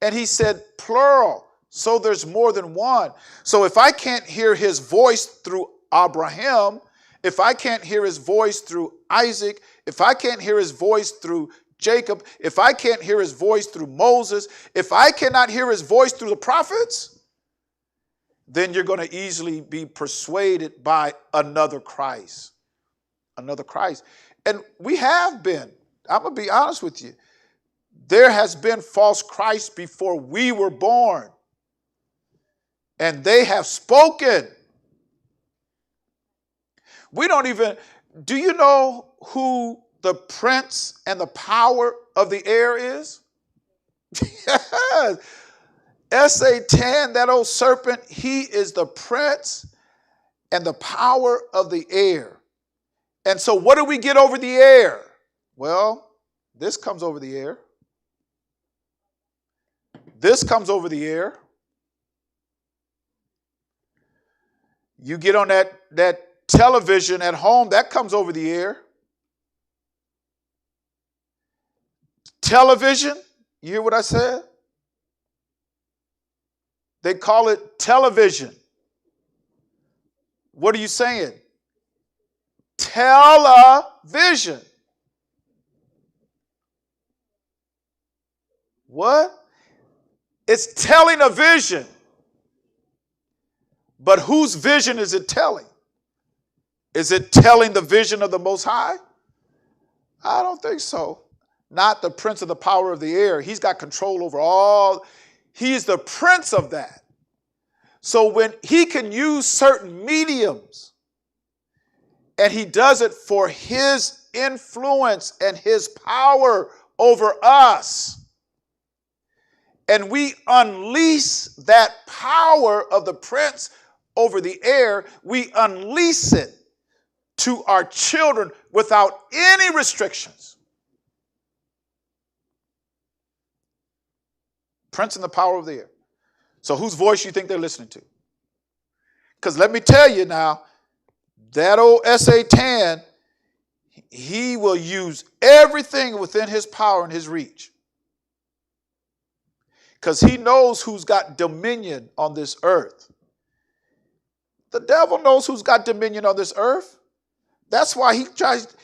And he said plural, so there's more than one. So if I can't hear his voice through Abraham, if I can't hear his voice through Isaac, if I can't hear his voice through Jacob, if I can't hear his voice through Moses, if I cannot hear his voice through the prophets, then you're going to easily be persuaded by another Christ. Another Christ. And we have been. I'm going to be honest with you. There has been false Christs before we were born. And they have spoken. We don't even, do you know who the prince and the power of the air is? Satan, that old serpent, he is the prince and the power of the air. And so what do we get over the air? Well, this comes over the air. This comes over the air. You get on that television at home, that comes over the air. Television, you hear what I said? They call it television. What are you saying? Television. What? It's telling a vision. But whose vision is it telling? Is it telling the vision of the Most High? I don't think so. Not the prince of the power of the air. He's got control over all. He's the prince of that. So when he can use certain mediums, and he does it for his influence and his power over us. and we unleash that power of the prince over the air, we unleash it to our children without any restrictions. Prince and the power of the air. So whose voice you think they're listening to? Because let me tell you now, that old Satan, he will use everything within his power and his reach. Because he knows who's got dominion on this earth. The devil knows who's got dominion on this earth. That's why he tries.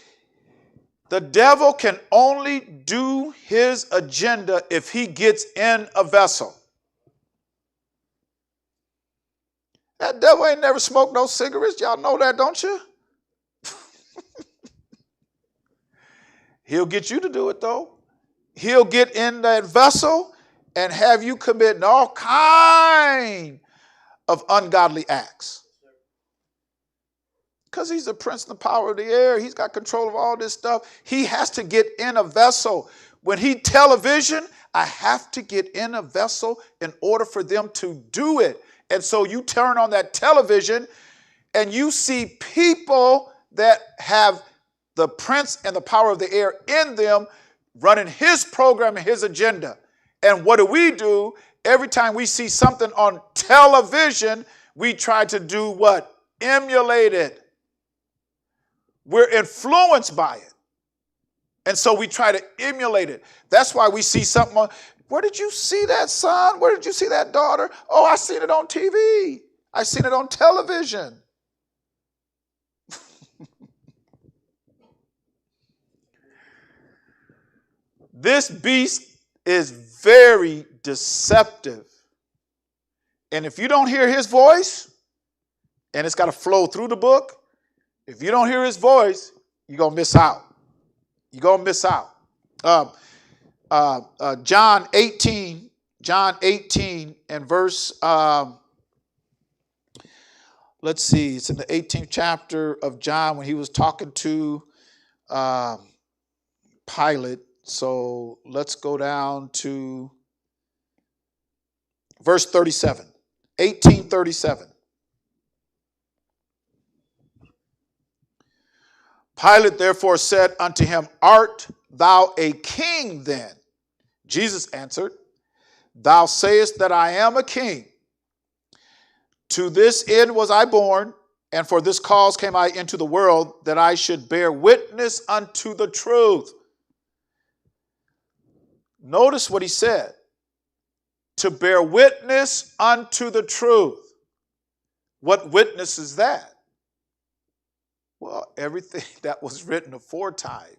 The devil can only do his agenda if he gets in a vessel. That devil ain't never smoked no cigarettes. Y'all know that, don't you? He'll get you to do it, though. He'll get in that vessel and have you committing all kind of ungodly acts. Because he's the prince and the power of the air. He's got control of all this stuff. He has to get in a vessel. When he television, I have to get in a vessel in order for them to do it. And so you turn on that television and you see people that have the prince and the power of the air in them running his program and his agenda. And what do? Every time we see something on television, we try to do what? Emulate it. We're influenced by it. And so we try to emulate it. That's why we see something on, where did you see that, son? Where did you see that, daughter? Oh, I seen it on TV. I seen it on television. This beast is very deceptive. And if you don't hear his voice, and it's got to flow through the book, if you don't hear his voice, you're going to miss out. You're going to miss out. John 18 and verse, let's see, it's in the 18th chapter of John when he was talking to Pilate. So let's go down to verse 37, 18:37. Pilate therefore said unto him, Art thou a king then? Jesus answered, Thou sayest that I am a king. To this end was I born, and for this cause came I into the world, that I should bear witness unto the truth. Notice what he said. To bear witness unto the truth. What witness is that? Well, everything that was written aforetime.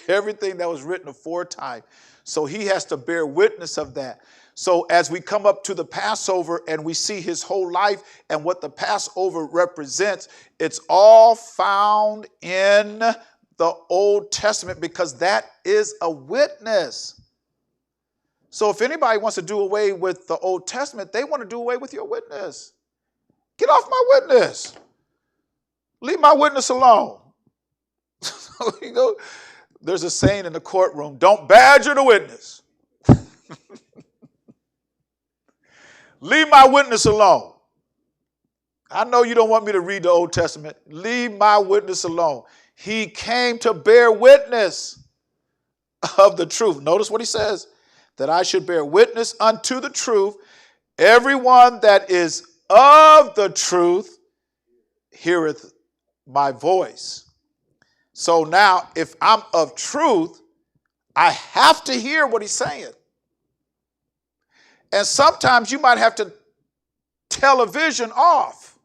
Everything that was written aforetime. So he has to bear witness of that. So as we come up to the Passover and we see his whole life and what the Passover represents, it's all found in the Old Testament because that is a witness. So if anybody wants to do away with the Old Testament, they want to do away with your witness. Get off my witness. Leave my witness alone. So you go, there's a saying in the courtroom, don't badger the witness. Leave my witness alone. I know you don't want me to read the Old Testament. Leave my witness alone. He came to bear witness of the truth. Notice what he says, that I should bear witness unto the truth. Everyone that is of the truth heareth my voice. So now, if I'm of truth, I have to hear what he's saying. And sometimes you might have to television off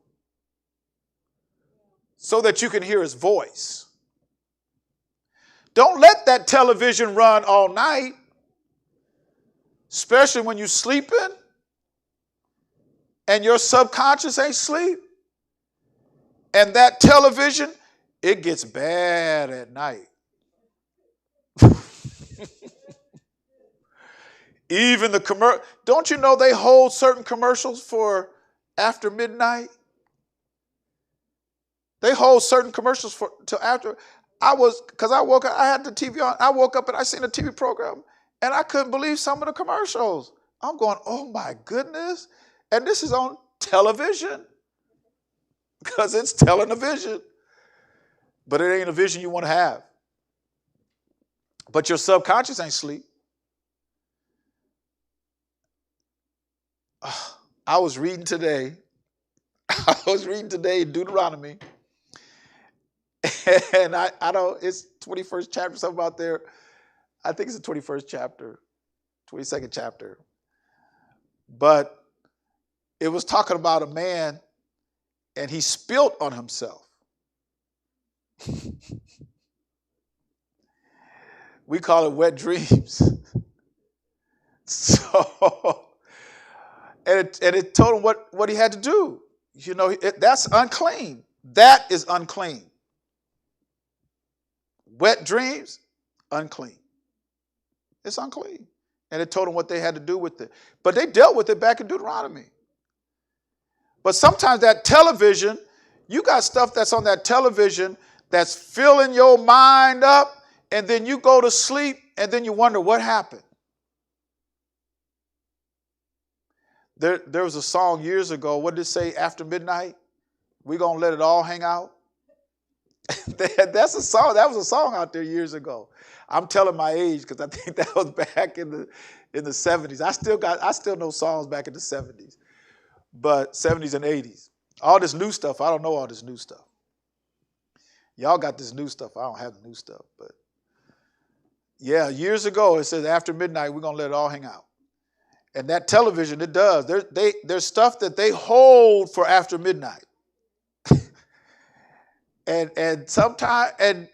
so that you can hear his voice. Don't let that television run all night, especially when you're sleeping and your subconscious ain't sleep. And that television, it gets bad at night. Even the commercial, don't you know they hold certain commercials for after midnight? They hold certain commercials for till after. Because I woke up, I had the TV on. I woke up and I seen a TV program, and I couldn't believe some of the commercials. I'm going, oh my goodness. And this is on television because it's telling a vision. But it ain't a vision you want to have. But your subconscious ain't sleep. I was reading today Deuteronomy. And I don't, it's 21st chapter, something out there. I think it's the 21st chapter, 22nd chapter. But it was talking about a man and he spilt on himself. We call it wet dreams. So, and it told him what he had to do. You know, that's unclean. That is unclean. Wet dreams, unclean. It's unclean. And it told them what they had to do with it. But they dealt with it back in Deuteronomy. But sometimes that television, you got stuff that's on that television that's filling your mind up, and then you go to sleep, and then you wonder what happened. There was a song years ago. What did it say? After midnight, we're going to let it all hang out. That's a song. That was a song out there years ago. I'm telling my age because I think that was back in the 70s. I still know songs back in the 70s, but 70s and 80s. All this new stuff, I don't know all this new stuff. Y'all got this new stuff. I don't have the new stuff, but yeah, years ago it says after midnight we're gonna let it all hang out. And that television, it does. There's stuff that they hold for after midnight. And sometimes, and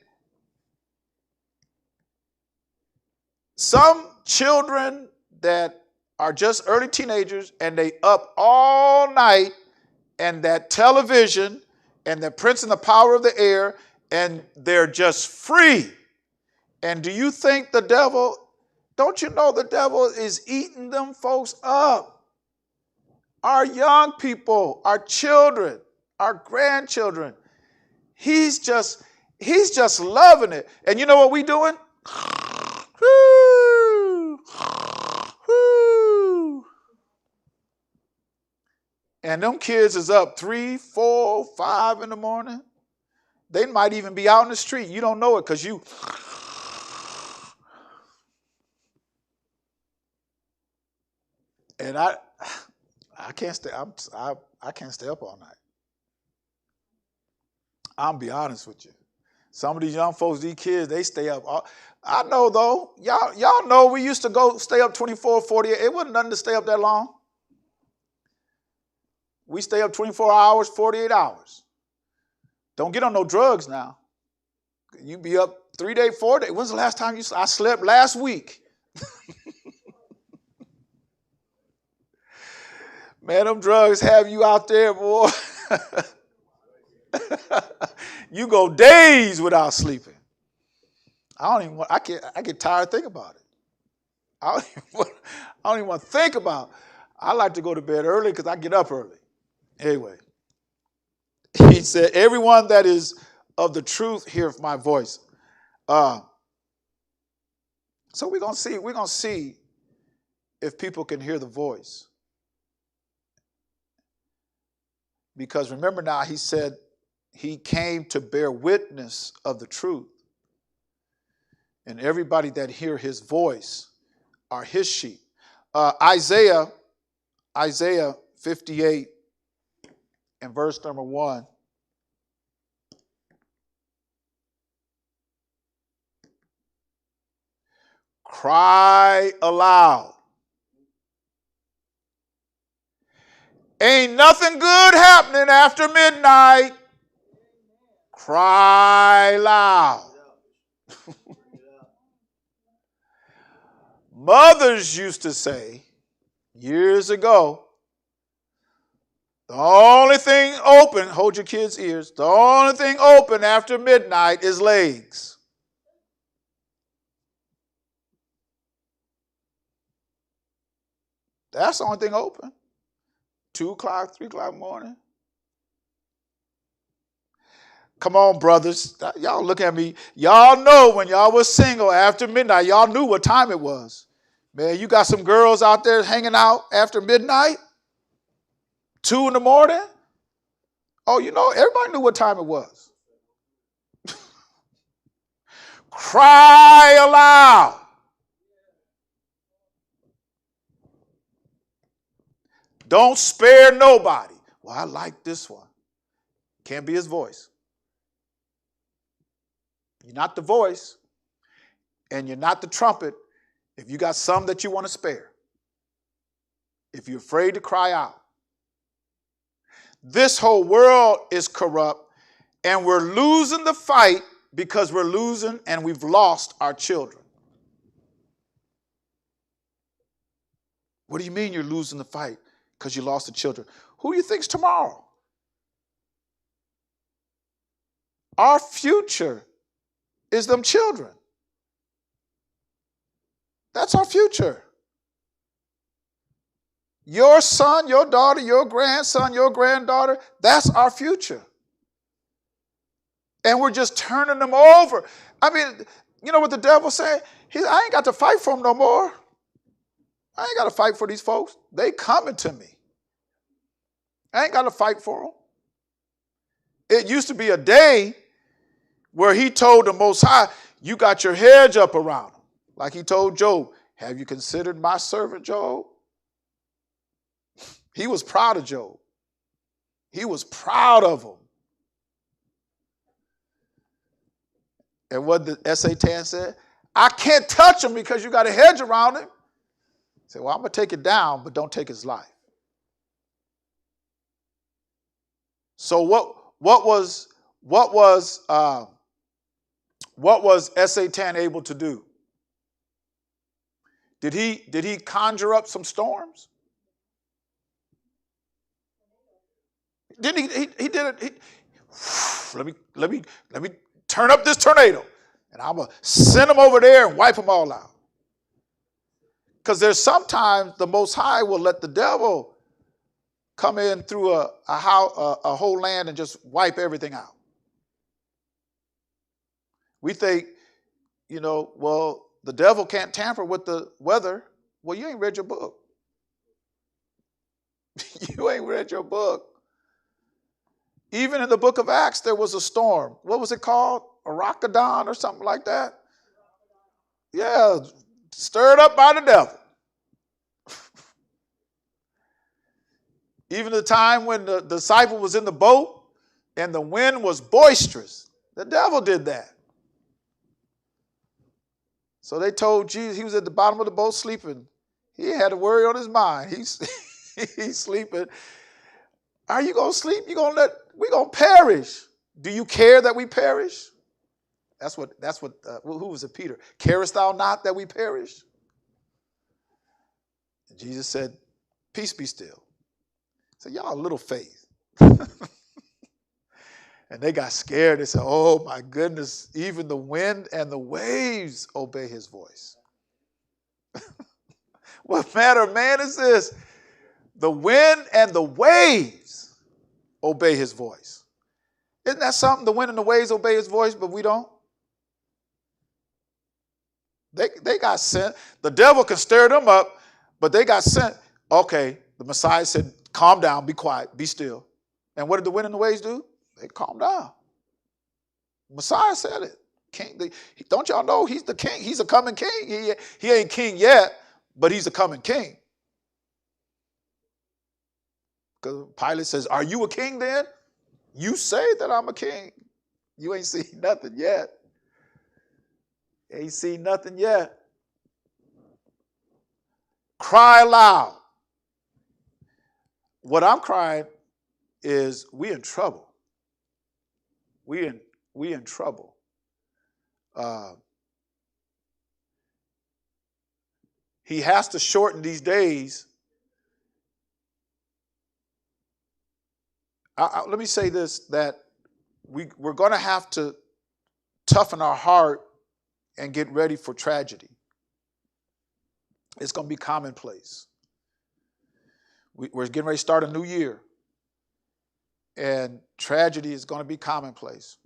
some children that are just early teenagers and they up all night and that television and the Prince and the Power of the Air and they're just free. And do you think the devil, don't you know the devil is eating them folks up? Our young people, our children, our grandchildren. He's just loving it. And you know what we doing? Woo, woo. And them kids is up 3, 4, 5 in the morning. They might even be out in the street. You don't know it because you. And I can't stay. I can't stay up all night. I'm be honest with you. Some of these young folks, these kids, they stay up. I know though. Y'all know we used to stay up 24, 48. It wasn't nothing to stay up that long. We stay up 24 hours, 48 hours. Don't get on no drugs now. You be up 3 days, 4 days. When's the last time you slept? I slept last week. Man, them drugs have you out there, boy. You go days without sleeping. I get tired thinking about it. I don't even want to think about it. I like to go to bed early because I get up early. Anyway, he said, everyone that is of the truth heareth my voice. So we're gonna see if people can hear the voice. Because remember now, he said he came to bear witness of the truth. And everybody that hear his voice are his sheep. Isaiah 58 and verse number 1. Cry aloud. Ain't nothing good happening after midnight. Cry loud. Mothers used to say years ago, the only thing open, hold your kids' ears, the only thing open after midnight is legs. That's the only thing open. 2 o'clock, 3 o'clock in the morning. Come on, brothers. Y'all look at me. Y'all know when y'all was single after midnight, y'all knew what time it was. Man, you got some girls out there hanging out after midnight, 2 in the morning. Oh, you know, everybody knew what time it was. Cry aloud. Don't spare nobody. Well, I like this one. Can't be his voice. You're not the voice, and you're not the trumpet if you got some that you want to spare. If you're afraid to cry out. This whole world is corrupt, and we're losing the fight because we're losing and we've lost our children. What do you mean you're losing the fight because you lost the children? Who do you think's tomorrow? Our future is them children. That's our future. Your son, your daughter, your grandson, your granddaughter, that's our future. And we're just turning them over. I mean, you know what the devil said? I ain't got to fight for them no more. I ain't got to fight for these folks. They coming to me. I ain't got to fight for them. It used to be a day where he told the Most High, you got your hedge up around them. Like he told Job, have you considered my servant Job? He was proud of Job. He was proud of him. And what the Satan said, I can't touch him because you got a hedge around him. He said, well, I'm going to take it down, but don't take his life. So what was Satan able to do? Did he conjure up some storms? Didn't he did it. Let me turn up this tornado, and I'm gonna send them over there and wipe them all out. Because there's sometimes the Most High will let the devil come in through a whole land and just wipe everything out. We think, well, the devil can't tamper with the weather. Well, you ain't read your book. You ain't read your book. Even in the book of Acts, there was a storm. What was it called? Arachidon or something like that? Yeah, stirred up by the devil. Even the time when the disciple was in the boat and the wind was boisterous, the devil did that. So they told Jesus, he was at the bottom of the boat sleeping. He had a worry on his mind. He's sleeping. Are you going to sleep? We're going to perish. Do you care that we perish? That's what who was it, Peter? Carest thou not that we perish? And Jesus said, peace be still. He said, y'all little faith. And they got scared. They said, oh my goodness, even the wind and the waves obey his voice. What manner of man is this? The wind and the waves obey his voice. Isn't that something? The wind and the waves obey his voice, but we don't. They got sent. The devil can stir them up, but they got sent. Okay, the Messiah said, calm down, be quiet, be still. And what did the wind and the waves do? They calmed down. Messiah said it. Don't y'all know he's the king? He's a coming king. He ain't king yet, but he's a coming king. Because Pilate says, are you a king then? You say that I'm a king. You ain't seen nothing yet. Ain't seen nothing yet. Cry loud. What I'm crying is we in trouble. We in trouble. He has to shorten these days. Let me say this, that we're going to have to toughen our heart and get ready for tragedy. It's going to be commonplace. We're getting ready to start a new year, and tragedy is going to be commonplace.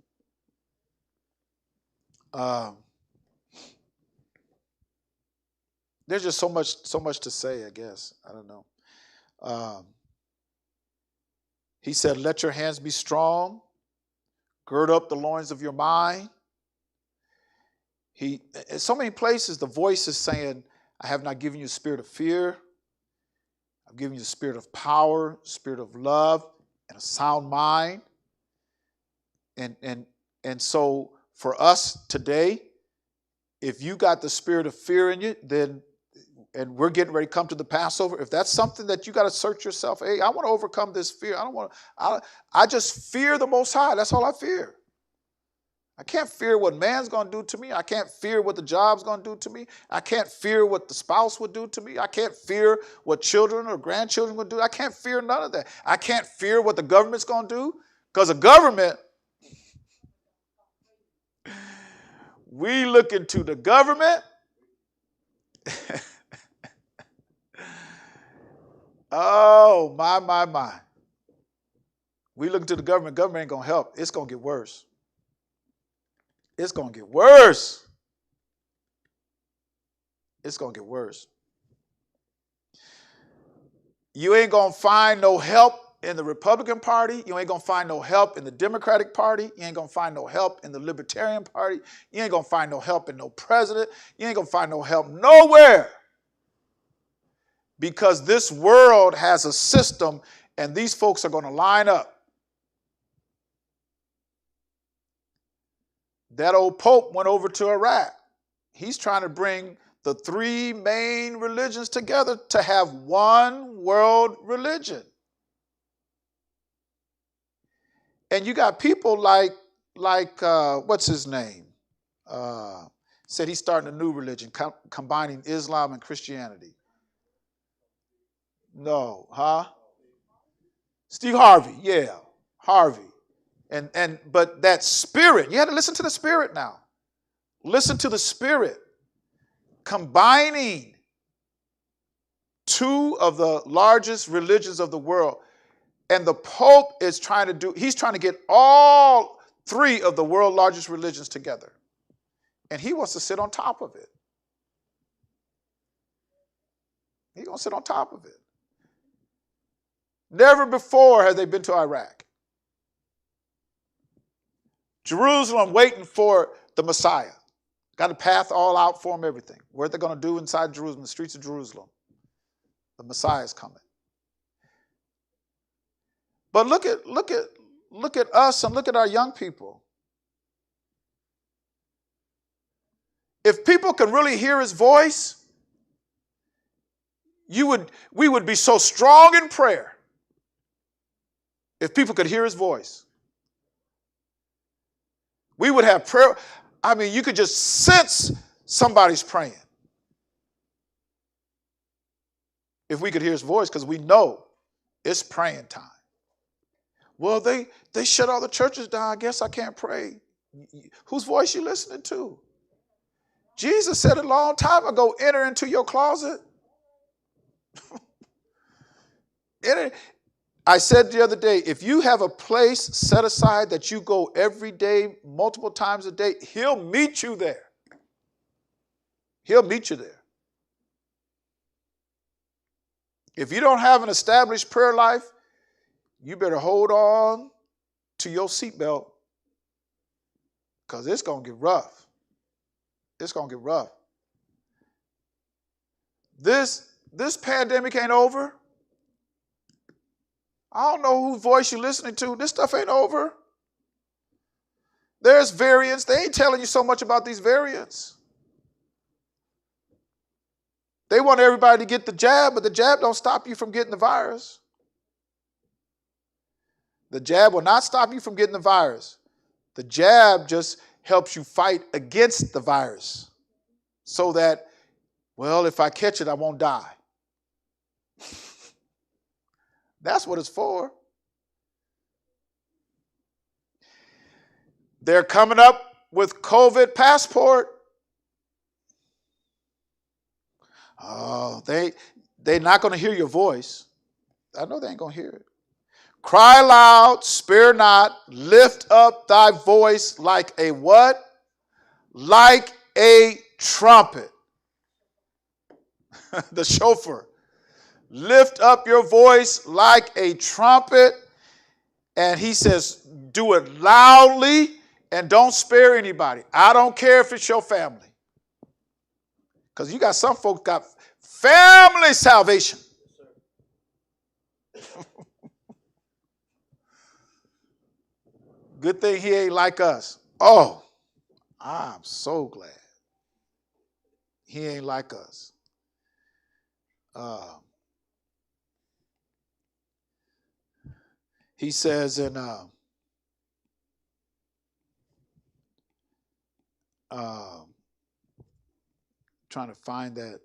There's just so much to say, I guess. I don't know. He said, let your hands be strong. Gird up the loins of your mind. In so many places, the voice is saying, I have not given you a spirit of fear. I've given you a spirit of power, spirit of love, and a sound mind. And so for us today, if you got the spirit of fear in you, then, and we're getting ready to come to the Passover, if that's something that you got to search yourself, hey, I want to overcome this fear. I just fear the Most High. That's all I fear. I can't fear what man's going to do to me. I can't fear what the job's going to do to me. I can't fear what the spouse would do to me. I can't fear what children or grandchildren would do. I can't fear none of that. I can't fear what the government's going to do, because the government, we look into the government. Oh, my. We look into the government. Government ain't going to help. It's going to get worse. It's going to get worse. It's going to get worse. You ain't going to find no help in the Republican Party. You ain't going to find no help in the Democratic Party. You ain't going to find no help in the Libertarian Party. You ain't going to find no help in no president. You ain't going to find no help nowhere. Because this world has a system, and these folks are going to line up. That old Pope went over to Iraq. He's trying to bring the three main religions together to have one world religion. And you got people like what's his name? Said he's starting a new religion, combining Islam and Christianity. No, Steve Harvey, yeah, Harvey. But that spirit, you had to listen to the spirit now. Listen to the spirit. Combining two of the largest religions of the world. And the Pope is he's trying to get all three of the world's largest religions together. And he wants to sit on top of it. He's going to sit on top of it. Never before have they been to Iraq. Jerusalem waiting for the Messiah. Got a path all out for them, everything. What they're going to do inside Jerusalem, the streets of Jerusalem. The Messiah is coming. But look at us and look at our young people. If people can really hear his voice, we would be so strong in prayer. If people could hear his voice. We would have prayer. I mean, you could just sense somebody's praying. If we could hear his voice, because we know it's praying time. Well, they shut all the churches down. I guess I can't pray. Whose voice you listening to? Jesus said a long time ago, enter into your closet. I said the other day, if you have a place set aside that you go every day, multiple times a day, he'll meet you there. He'll meet you there. If you don't have an established prayer life, you better hold on to your seatbelt, because it's going to get rough. It's going to get rough. This pandemic ain't over. I don't know whose voice you're listening to. This stuff ain't over. There's variants. They ain't telling you so much about these variants. They want everybody to get the jab, but the jab don't stop you from getting the virus. The jab will not stop you from getting the virus. The jab just helps you fight against the virus so that, well, if I catch it, I won't die. That's what it's for. They're coming up with COVID passport. Oh, they're not going to hear your voice. I know they ain't going to hear it. Cry loud, spare not, lift up thy voice like a what? Like a trumpet. the shofar. Lift up your voice like a trumpet. And he says, do it loudly and don't spare anybody. I don't care if it's your family. Because you got some folks got family salvation. Good thing he ain't like us. Oh, I'm so glad he ain't like us. He says in trying to find that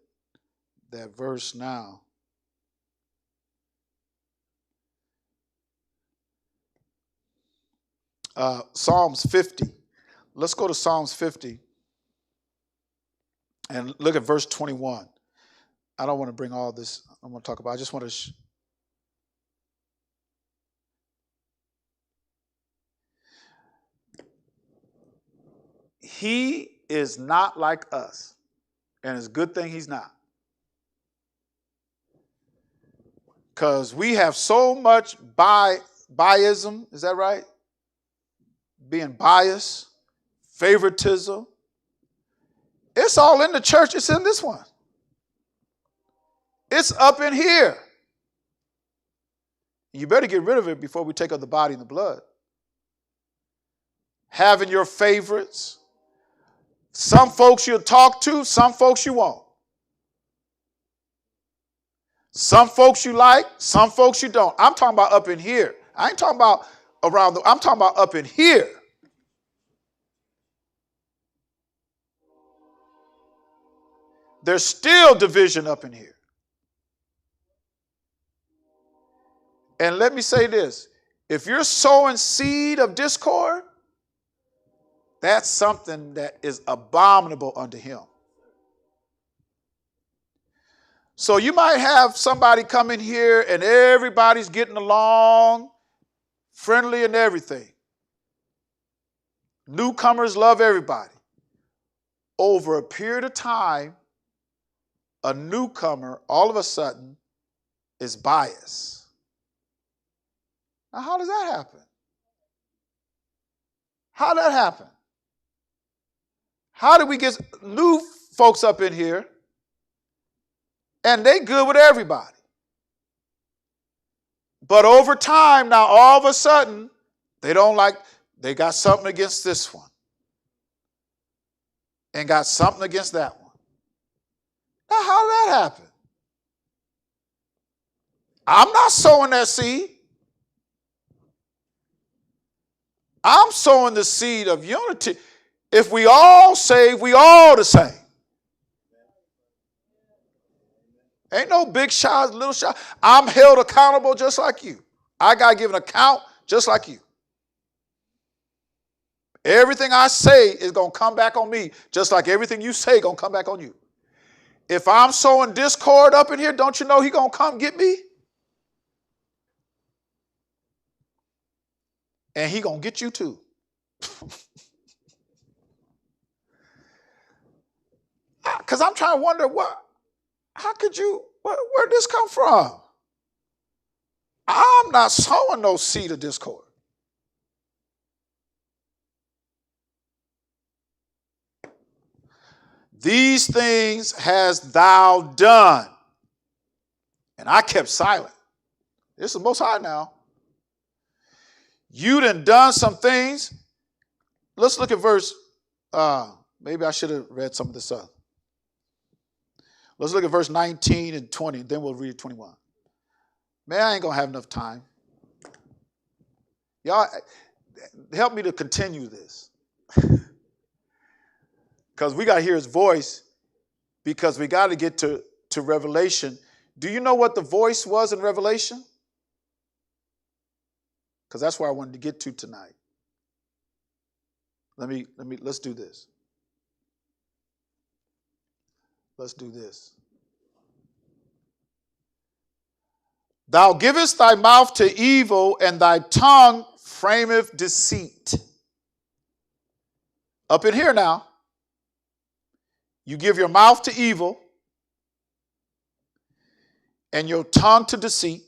verse now. Psalms 50. Let's go to Psalms 50 and look at verse 21. I don't want to bring all this I want to talk about. I just want to He is not like us. And it's a good thing he's not. Because we have so much biasm, is that right? Being biased, favoritism. It's all in the church. It's in this one. It's up in here. You better get rid of it before we take up the body and the blood. Having your favorites. Some folks you'll talk to, some folks you won't. Some folks you like, some folks you don't. I'm talking about up in here. I ain't talking about around I'm talking about up in here. There's still division up in here. And let me say this. If you're sowing seed of discord, that's something that is abominable unto him. So you might have somebody come in here and everybody's getting along, friendly and everything. Newcomers love everybody. Over a period of time, a newcomer all of a sudden is biased. Now, how does that happen? How did that happen? How did we get new folks up in here and they good with everybody? But over time, now all of a sudden, they got something against this one and got something against that one. Now, how did that happen? I'm not sowing that seed. I'm sowing the seed of unity. If we all save, we all the same. Ain't no big shot, little shot. I'm held accountable just like you. I got to give an account just like you. Everything I say is going to come back on me, just like everything you say is going to come back on you. If I'm sowing discord up in here, don't you know he going to come get me? And he going to get you too. Because I'm trying to wonder, where'd this come from? I'm not sowing no seed of discord. These things hast thou done. And I kept silent. This is the Most High now. You done some things. Let's look at verse, maybe I should have read some of this up. Let's look at verse 19 and 20, then we'll read 21. Man, I ain't going to have enough time. Y'all, help me to continue this. Because we got to hear his voice, because we got to get to Revelation. Do you know what the voice was in Revelation? Because that's where I wanted to get to tonight. Let's do this. Let's do this. Thou givest thy mouth to evil, and thy tongue frameth deceit. Up in here now. You give your mouth to evil, and your tongue to deceit.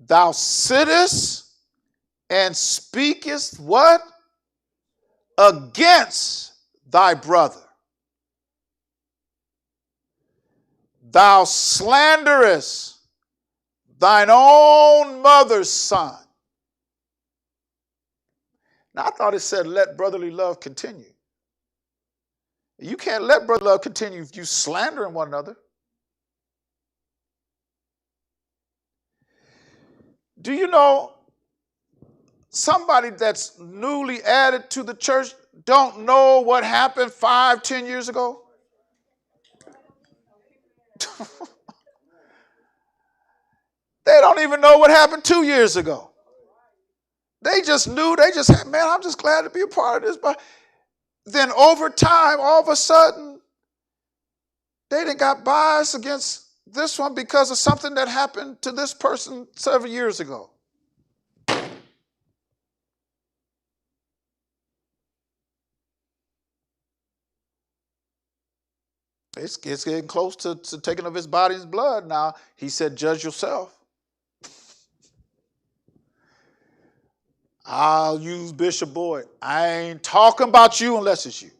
Thou sittest and speakest what? Against thy brother. Thou slanderest thine own mother's son. Now, I thought it said, let brotherly love continue. You can't let brotherly love continue if you slandering one another. Do you know somebody that's newly added to the church don't know what happened 5-10 years ago? They don't even know what happened 2 years ago. They just knew, man, I'm just glad to be a part of this. But then over time, all of a sudden, they done got biased against this one because of something that happened to this person several years ago. It's getting close to taking of his body's blood now. He said, judge yourself. I'll use Bishop Boyd. I ain't talking about you unless it's you.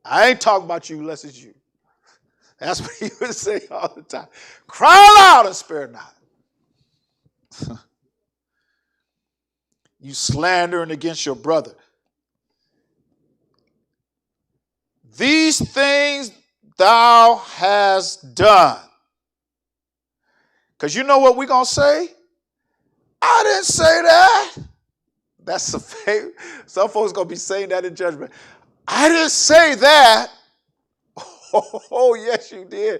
I ain't talking about you unless it's you. That's what he would say all the time. Cry loud and spare not. You slandering against your brother. These things thou hast done. Because you know what we're going to say? I didn't say that. That's a favorite. Some folks going to be saying that in judgment. I didn't say that. Oh, yes, you did.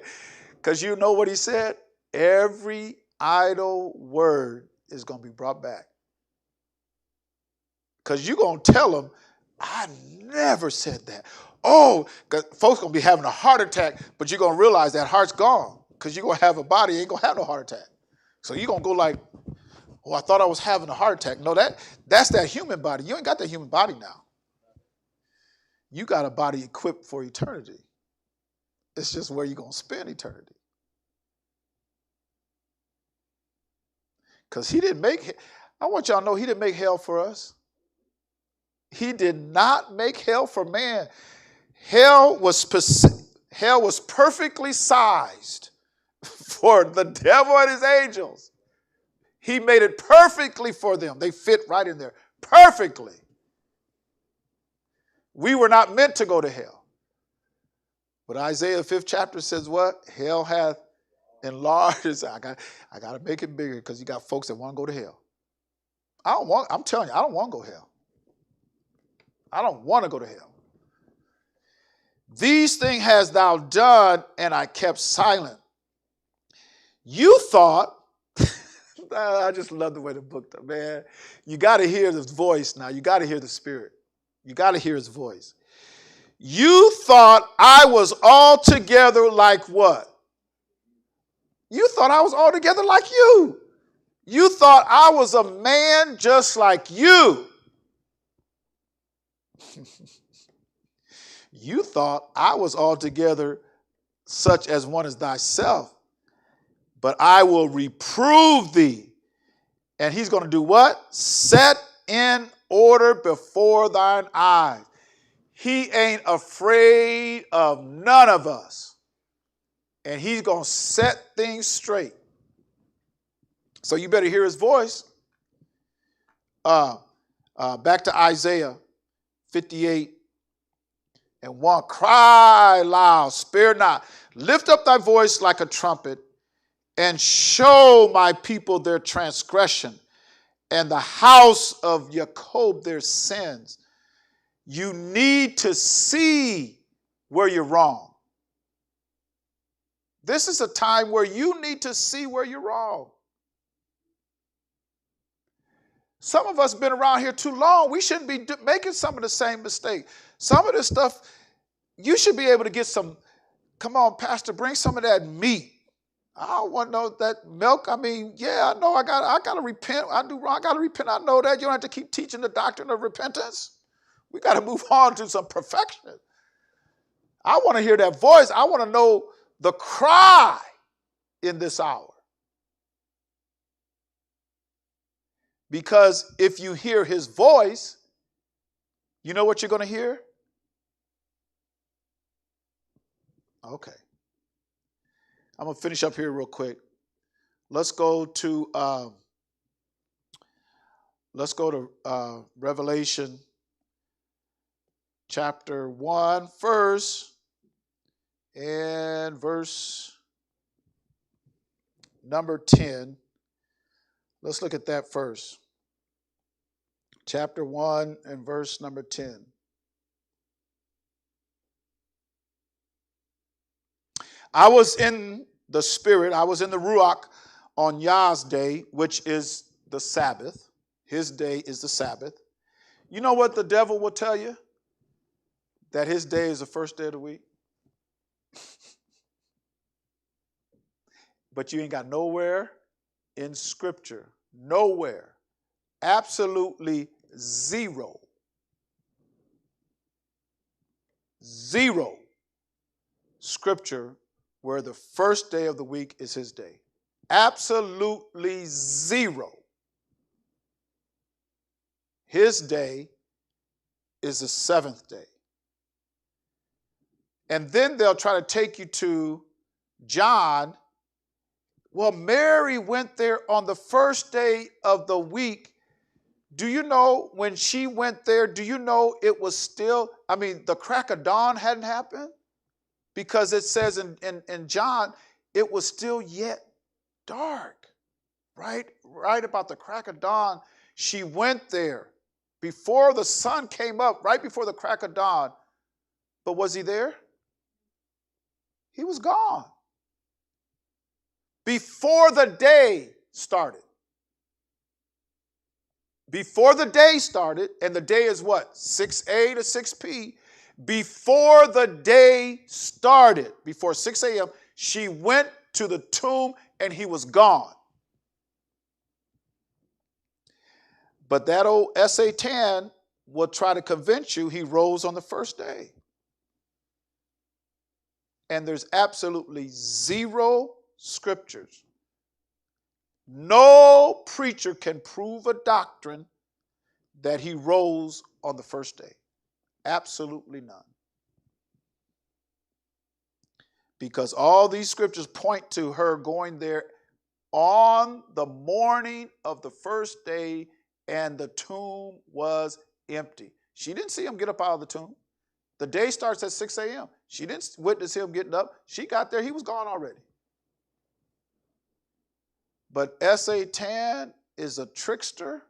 Because you know what he said? Every idle word is going to be brought back. Because you're going to tell them, I never said that. Oh, because folks going to be having a heart attack, but you're going to realize that heart's gone. Because you're going to have a body, you ain't going to have no heart attack. So you're going to go like, oh, I thought I was having a heart attack. No, that's that human body. You ain't got that human body now. You got a body equipped for eternity. It's just where you're going to spend eternity. Because he didn't make, I want y'all to know he didn't make hell for us. He did not make hell for man. Hell was perfectly sized for the devil and his angels. He made it perfectly for them. They fit right in there. Perfectly. We were not meant to go to hell. But Isaiah 5th chapter says what? Hell hath enlarged. I got to make it bigger because you got folks that want to go to hell. I'm telling you, I don't want to go to hell. I don't want to go to hell. These things hast thou done, and I kept silent. You thought, I just love the way the book, man. You got to hear his voice now. You got to hear the Spirit. You got to hear his voice. You thought I was altogether like what? You thought I was altogether like you. You thought I was a man just like you. You thought I was altogether such as one as thyself. But I will reprove thee. And he's going to do what? Set in order before thine eyes. He ain't afraid of none of us. And he's going to set things straight. So you better hear his voice. Back to Isaiah 58 and 1. Cry loud, spare not. Lift up thy voice like a trumpet and show my people their transgression and the house of Jacob their sins. You need to see where you're wrong. This is a time where you need to see where you're wrong. Some of us have been around here too long. We shouldn't be making some of the same mistakes. Some of this stuff, you should be able to get some, come on, Pastor, bring some of that meat. I don't want no that milk. I mean, yeah, I know I got to repent. I do wrong. I got to repent. I know that. You don't have to keep teaching the doctrine of repentance. We got to move on to some perfection. I want to hear that voice. I want to know the cry in this hour. Because if you hear his voice, you know what you're going to hear? Okay. I'm going to finish up here real quick. Let's go to Revelation chapter 1 first, and verse number 10. Let's look at that first. Chapter 1 and verse number 10. I was in the Spirit, I was in the Ruach on Yah's day, which is the Sabbath. His day is the Sabbath. You know what the devil will tell you? That his day is the first day of the week. But you ain't got nowhere in Scripture, nowhere, absolutely zero Scripture where the first day of the week is his day. Absolutely zero. His day is the seventh day. And then they'll try to take you to John. Well, Mary went there on the first day of the week. Do you know when she went there, do you know it was still, the crack of dawn hadn't happened? Because it says in John, it was still yet dark, right? Right about the crack of dawn, she went there before the sun came up, right before the crack of dawn. But was he there? He was gone. Before the day started. Before the day started, and the day is what? 6A to 6P. Before the day started, before 6 a.m., she went to the tomb and he was gone. But that old Satan will try to convince you he rose on the first day. And there's absolutely zero scriptures. No preacher can prove a doctrine that he rose on the first day. Absolutely none. Because all these scriptures point to her going there on the morning of the first day, and the tomb was empty. She didn't see him get up out of the tomb. The day starts at 6 a.m. She didn't witness him getting up. She got there, he was gone already. But Satan is a trickster,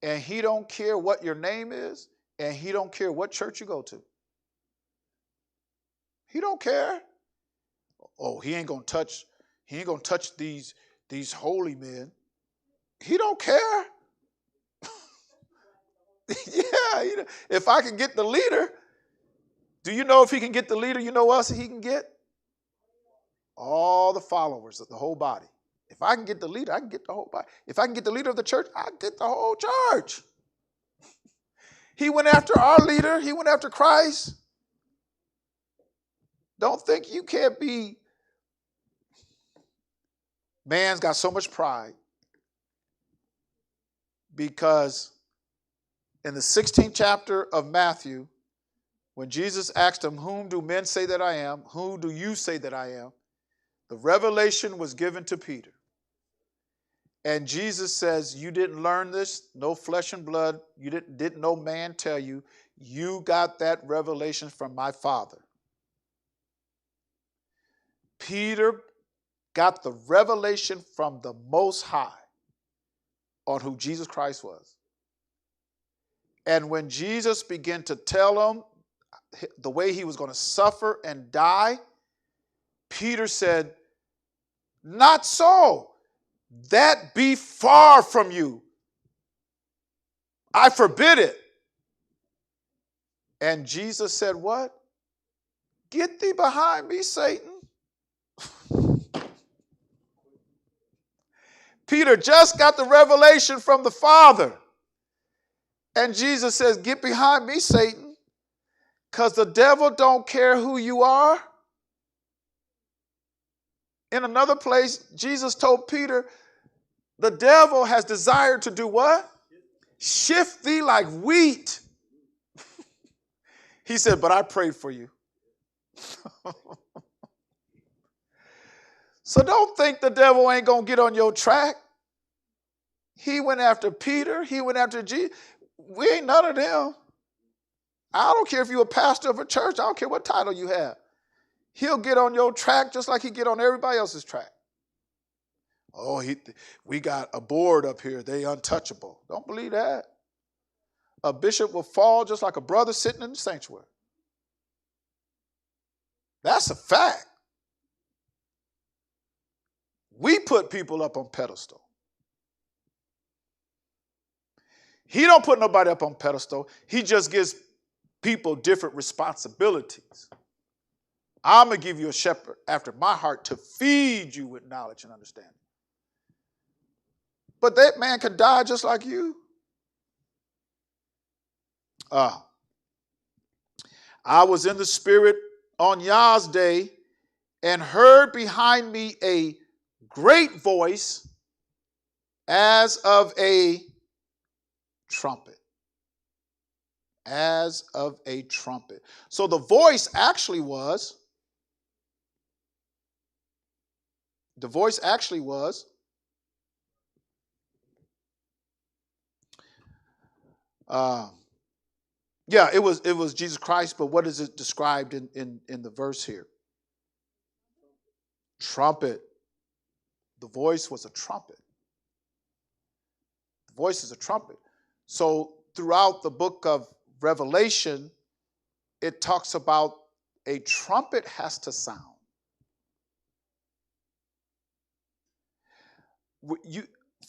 and he don't care what your name is, and he don't care what church you go to. He don't care. Oh, he ain't gonna touch these holy men. He don't care. Yeah, if I can get the leader, do you know if he can get the leader, you know what else he can get? All the followers of the whole body. If I can get the leader, I can get the whole body. If I can get the leader of the church, I can get the whole church. He went after our leader. He went after Christ. Don't think you can't be. Man's got so much pride because in the 16th chapter of Matthew, when Jesus asked him, whom do men say that I am? Who do you say that I am? The revelation was given to Peter. And Jesus says, you didn't learn this, no flesh and blood. You didn't no man tell you. You got that revelation from my Father. Peter got the revelation from the Most High on who Jesus Christ was. And when Jesus began to tell him the way he was going to suffer and die, Peter said, not so. That be far from you. I forbid it. And Jesus said, what? Get thee behind me, Satan. Peter just got the revelation from the Father. And Jesus says, get behind me, Satan. Because the devil don't care who you are. In another place, Jesus told Peter, the devil has desired to do what? Shift thee like wheat. He said, but I prayed for you. So don't think the devil ain't going to get on your track. He went after Peter. He went after Jesus. We ain't none of them. I don't care if you're a pastor of a church. I don't care what title you have. He'll get on your track just like he get on everybody else's track. Oh, we got a board up here. They untouchable. Don't believe that. A bishop will fall just like a brother sitting in the sanctuary. That's a fact. We put people up on pedestal. He don't put nobody up on pedestal. He just gives people different responsibilities. I'm going to give you a shepherd after my heart to feed you with knowledge and understanding. But that man could die just like you. I was in the spirit on Yah's day and heard behind me a great voice as of a trumpet. As of a trumpet. So the voice actually was, it was Jesus Christ, but what is it described in the verse here? Trumpet. The voice was a trumpet. The voice is a trumpet. So throughout the book of Revelation, it talks about a trumpet has to sound.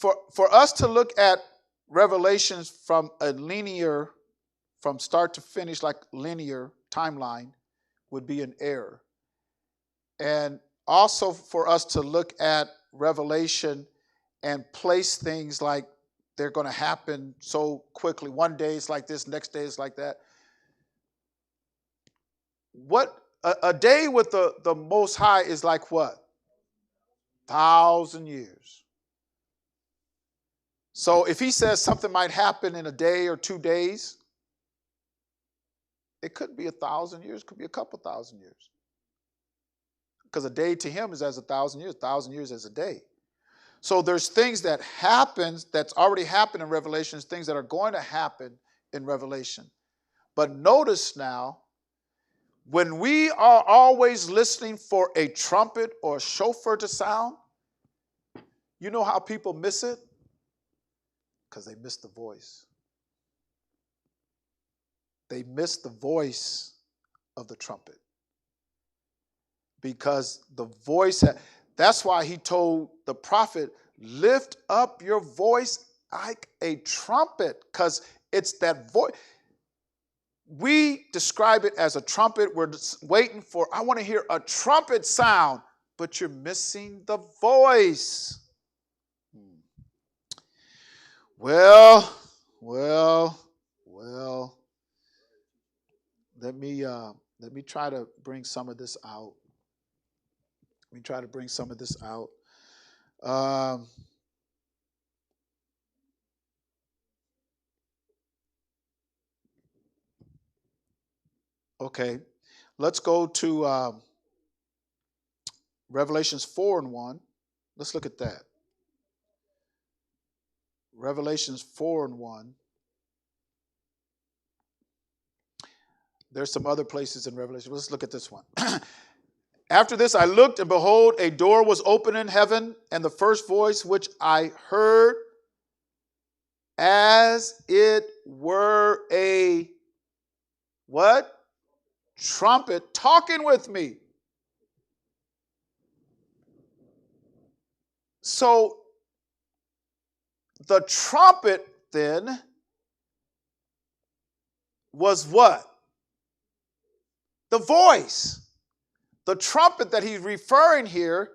For us to look at Revelations from a linear, from start to finish, like linear timeline, would be an error. And also for us to look at Revelation and place things like they're going to happen so quickly. One day it's like this, next day it's like that. What a day with the Most High is like what? 1,000 years. So if he says something might happen in a day or 2 days, it could be 1,000 years, it could be a couple thousand years. Because a day to him is as 1,000 years, 1,000 years as a day. So there's things that happen that's already happened in Revelation, things that are going to happen in Revelation. But notice now, when we are always listening for a trumpet or a shofar to sound, you know how people miss it? Because they miss the voice. They miss the voice of the trumpet. Because the voice, that's why he told the prophet, lift up your voice like a trumpet, because it's that voice. We describe it as a trumpet. We're waiting for, I want to hear a trumpet sound, but you're missing the voice. Well. Let me try to bring some of this out. Okay, let's go to Revelations 4:1. Let's look at that. Revelations 4:1. There's some other places in Revelation. Let's look at this one. After this I looked, and behold, a door was open in heaven, and the first voice which I heard, as it were a what? Trumpet talking with me. So the trumpet then was what? The voice. The trumpet that he's referring here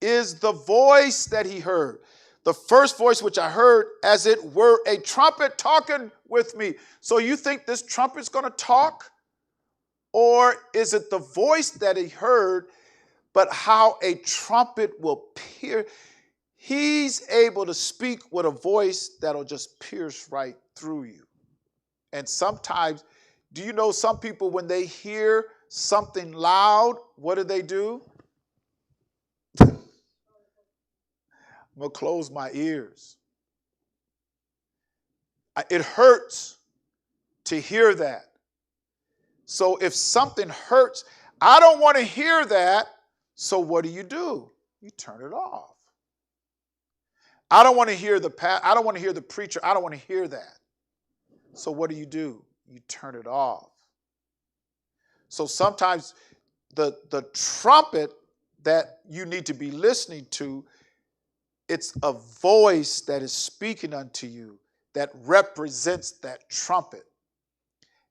is the voice that he heard. The first voice which I heard, as it were a trumpet talking with me. So you think this trumpet's going to talk? Or is it the voice that he heard, but how a trumpet will pierce? He's able to speak with a voice that'll just pierce right through you. And sometimes, do you know some people, when they hear something loud, what do? I'm going to close my ears. It hurts to hear that. So if something hurts, I don't want to hear that. So what do? You turn it off. I don't want to hear I don't want to hear the preacher. I don't want to hear that. So what do? You turn it off. So sometimes the trumpet that you need to be listening to, it's a voice that is speaking unto you that represents that trumpet.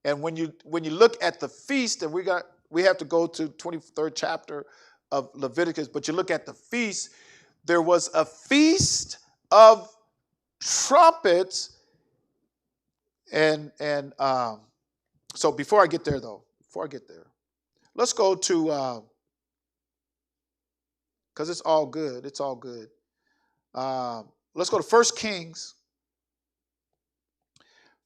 And when you look at the feast, and we have to go to 23rd chapter of Leviticus, but you look at the feast, there was a feast of trumpets. And so before I get there, let's go to, because it's all good. Let's go to 1 Kings.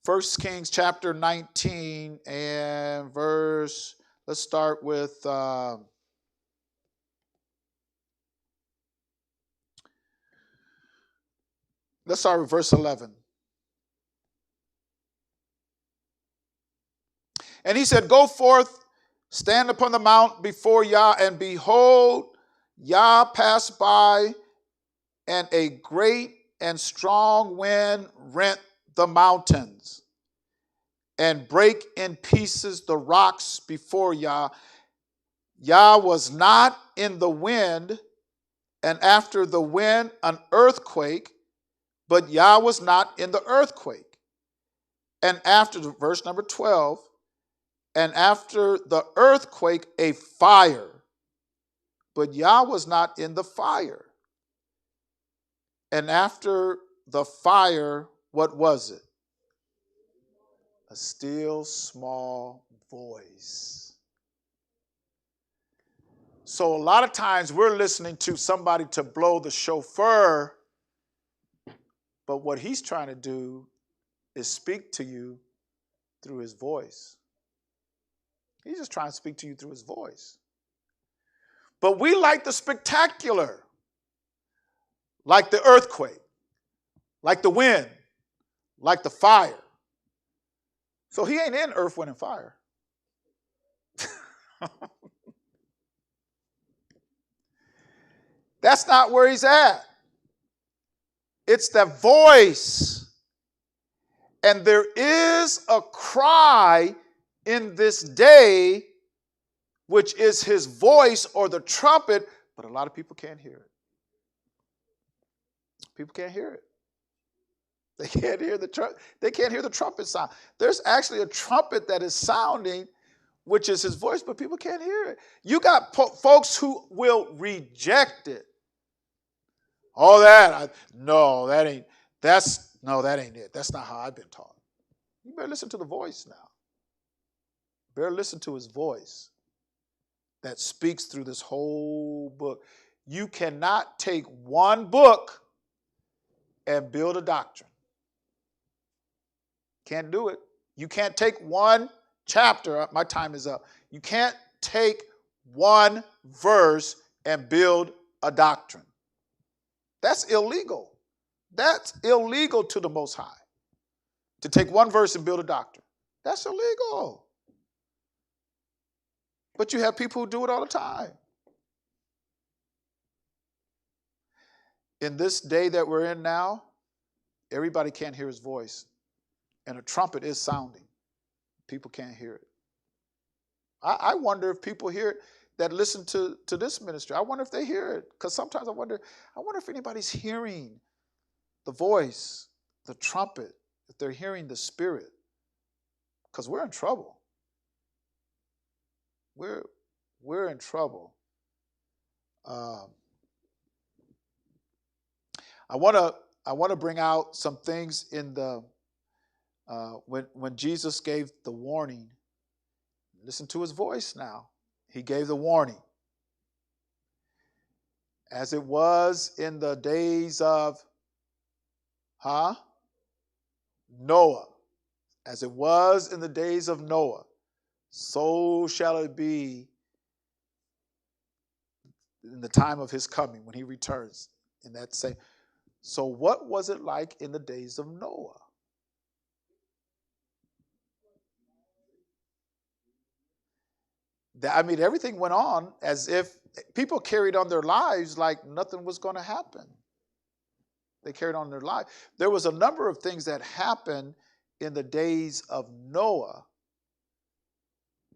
1 Kings chapter 19 and verse, let's start with, verse 11. And he said, go forth, stand upon the mount before Yah, and behold, Yah passed by, and a great and strong wind rent the mountains and break in pieces the rocks before Yah. Yah was not in the wind, and after the wind an earthquake, but Yah was not in the earthquake. And after verse number 12, and after the earthquake a fire, but Yah was not in the fire. And after the fire, what was it? A still small voice. So a lot of times we're listening to somebody to blow the shofar, but what he's trying to do is speak to you through his voice. He's just trying to speak to you through his voice. But we like the spectacular, like the earthquake, like the wind, like the fire. So he ain't in earth, wind, and fire. That's not where he's at. It's that voice. And there is a cry in this day, which is his voice or the trumpet, but a lot of people can't hear it. People can't hear it. They can't hear the trumpet sound. There's actually a trumpet that is sounding, which is his voice, but people can't hear it. You got folks who will reject it. Oh, that ain't it. That's not how I've been taught. You better listen to the voice now. Better listen to his voice that speaks through this whole book. You cannot take one book and build a doctrine. Can't do it. You can't take one chapter. My time is up. You can't take one verse and build a doctrine. That's illegal. That's illegal to the Most High. To take one verse and build a doctrine. That's illegal. But you have people who do it all the time. In this day that we're in now, everybody can't hear his voice. And a trumpet is sounding. People can't hear it. I wonder if people hear it that listen to this ministry. I wonder if they hear it. Because sometimes I wonder if anybody's hearing the voice, the trumpet, if they're hearing the Spirit. Because we're in trouble. We're in trouble. I want to bring out some things in the when Jesus gave the warning Listen to his voice now. He gave the warning. As it was in the days of, Noah. As it was in the days of Noah, so shall it be in the time of his coming when he returns. In that same. So what was it like in the days of Noah? Everything went on as if people carried on their lives like nothing was going to happen. They carried on their life. There was a number of things that happened in the days of Noah,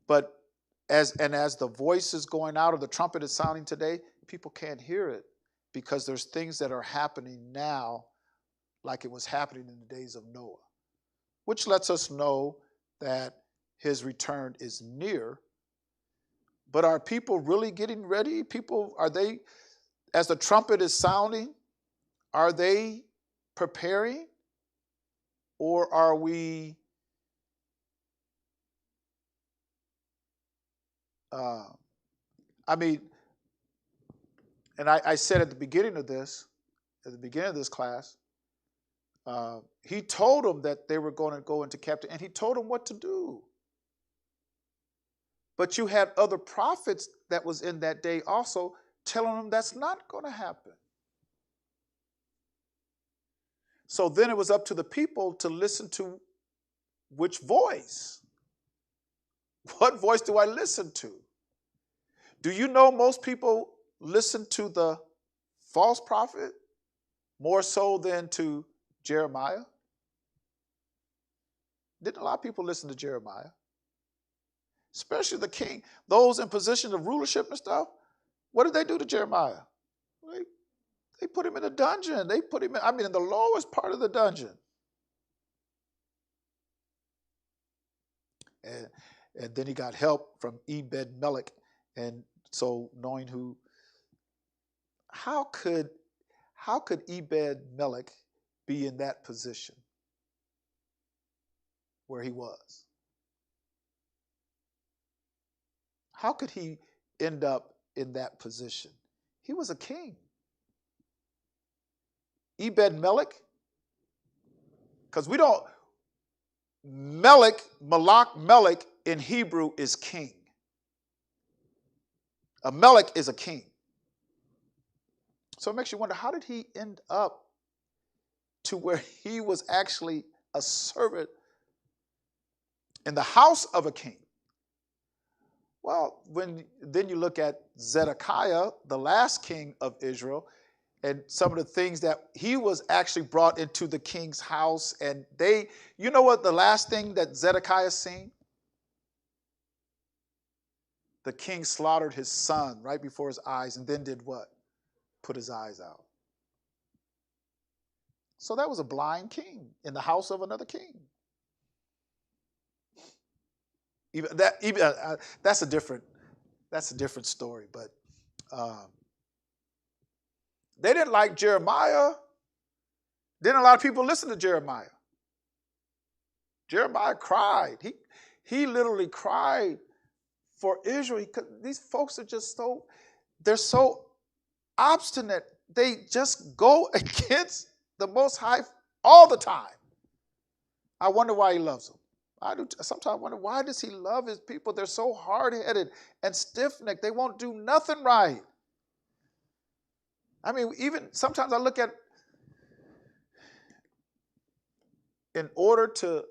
but as the voice is going out or the trumpet is sounding today, people can't hear it because there's things that are happening now like it was happening in the days of Noah, which lets us know that his return is near. But are people really getting ready? Are they, as the trumpet is sounding, are they preparing? Or are we and I said at the beginning of this class, he told them that they were going to go into captivity, and he told them what to do. But you had other prophets that was in that day also telling them that's not going to happen. So then it was up to the people to listen to which voice. What voice do I listen to? Do you know most people listen to the false prophet more so than to Jeremiah? Didn't a lot of people listen to Jeremiah? Especially the king. Those in position of rulership and stuff. What did they do to Jeremiah? They put him in a dungeon. They put him in the lowest part of the dungeon. And then he got help from Ebed-Melech. And so knowing how could Ebed-Melech be in that position where he was? How could he end up in that position? He was a king. Ebed-Melech, because we don't, Melech in Hebrew is king. A Melech is a king. So it makes you wonder, how did he end up to where he was actually a servant in the house of a king? Well, then you look at Zedekiah, the last king of Israel, and some of the things that he was actually brought into the king's house. And you know what the last thing that Zedekiah seen? The king slaughtered his son right before his eyes and then did what? Put his eyes out. So that was a blind king in the house of another king. That's a different story. But they didn't like Jeremiah. Didn't a lot of people listen to Jeremiah? Jeremiah cried. He literally cried for Israel. These folks are just they're so obstinate. They just go against the Most High all the time. I wonder why he loves them. I do. Sometimes wonder, why does he love his people? They're so hard-headed and stiff-necked. They won't do nothing right. Even sometimes I look at, in order to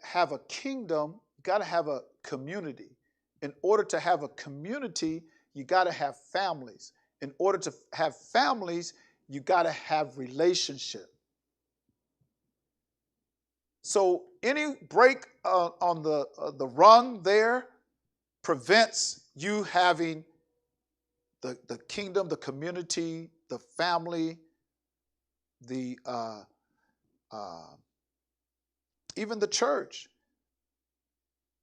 have a kingdom, you got to have a community. In order to have a community, you got to have families. In order to have families, you got to have relationship. So any break on the rung there prevents you having the kingdom, the community, the family, even the church.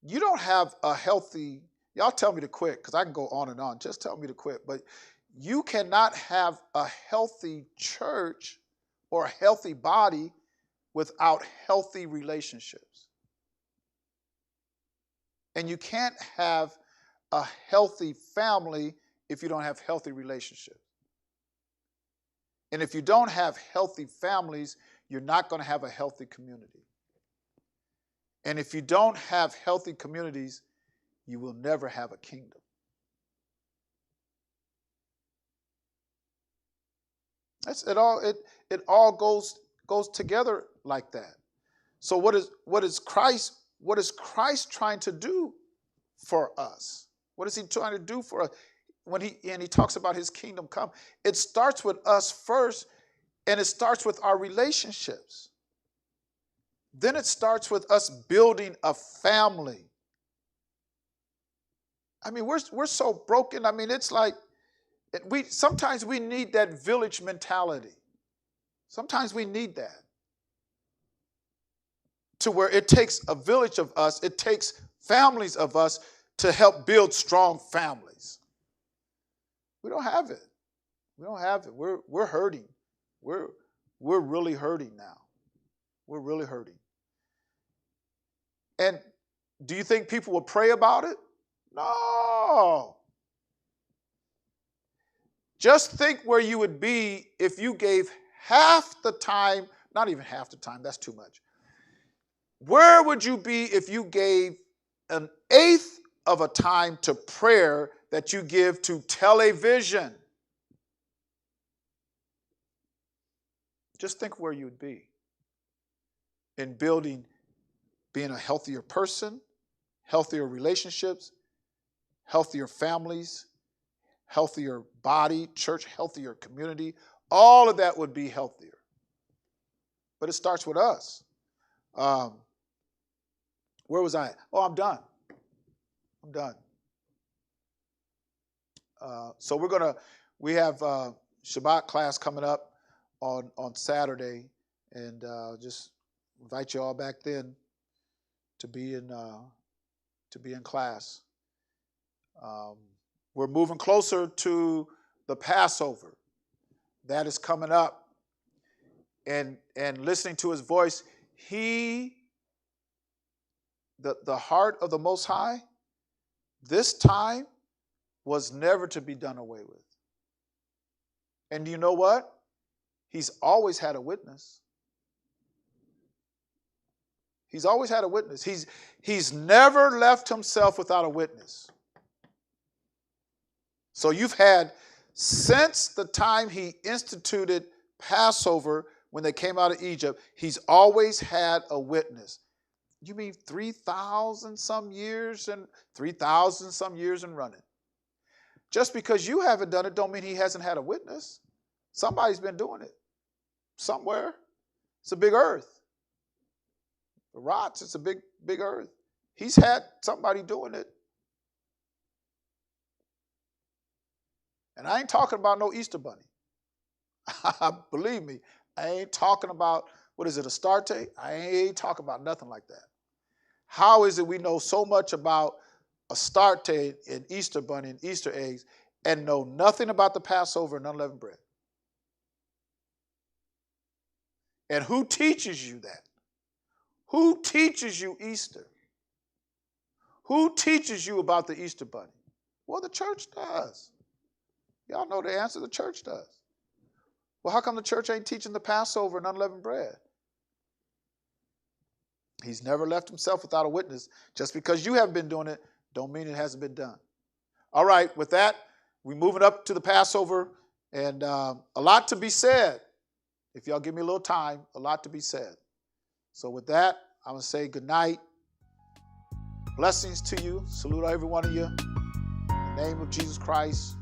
You don't have a healthy, y'all tell me to quit because I can go on and on. Just tell me to quit. But you cannot have a healthy church or a healthy body without healthy relationships. And you can't have a healthy family if you don't have healthy relationships. And if you don't have healthy families, you're not going to have a healthy community. And if you don't have healthy communities, you will never have a kingdom. It all goes together like that. So what is Christ trying to do for us? What is he trying to do for us? When he talks about his kingdom come, it starts with us first, and it starts with our relationships. Then it starts with us building a family. I mean, we're so broken. I mean, it's like sometimes we need that village mentality. Sometimes we need that. To where it takes a village of us, it takes families of us to help build strong families. We don't have it. We don't have it. We're hurting. We're really hurting now. We're really hurting. And do you think people will pray about it? No. Just think where you would be if you gave half the time, not even half the time, that's too much. Where would you be if you gave an eighth of a time to prayer that you give to television? Just think where you would be in being a healthier person, healthier relationships, healthier families, healthier body, church, healthier community. All of that would be healthier. But it starts with us. Where was I? Oh, I'm done. I'm done. So we have Shabbat class coming up on Saturday, and just invite you all back then to be in class. We're moving closer to the Passover. That is coming up. And listening to his voice, the heart of the Most High, this time was never to be done away with. And you know what? He's always had a witness. He's always had a witness. He's never left himself without a witness. So you've had, since the time he instituted Passover, when they came out of Egypt, he's always had a witness. You mean 3,000 some years and running? Just because you haven't done it don't mean he hasn't had a witness. Somebody's been doing it somewhere. It's a big earth. The rots, it's a big earth. He's had somebody doing it. And I ain't talking about no Easter bunny. Believe me, I ain't talking about, what is it, Astarte? I ain't talking about nothing like that. How is it we know so much about Astarte and Easter bunny and Easter eggs and know nothing about the Passover and unleavened bread? And who teaches you that? Who teaches you Easter? Who teaches you about the Easter bunny? Well, the church does. Y'all know the answer, the church does. Well, how come the church ain't teaching the Passover and unleavened bread? He's never left himself without a witness. Just because you haven't been doing it, don't mean it hasn't been done. All right, with that, we're moving up to the Passover, and a lot to be said. If y'all give me a little time, a lot to be said. So with that, I'm going to say good night. Blessings to you. Salute every one of you. In the name of Jesus Christ.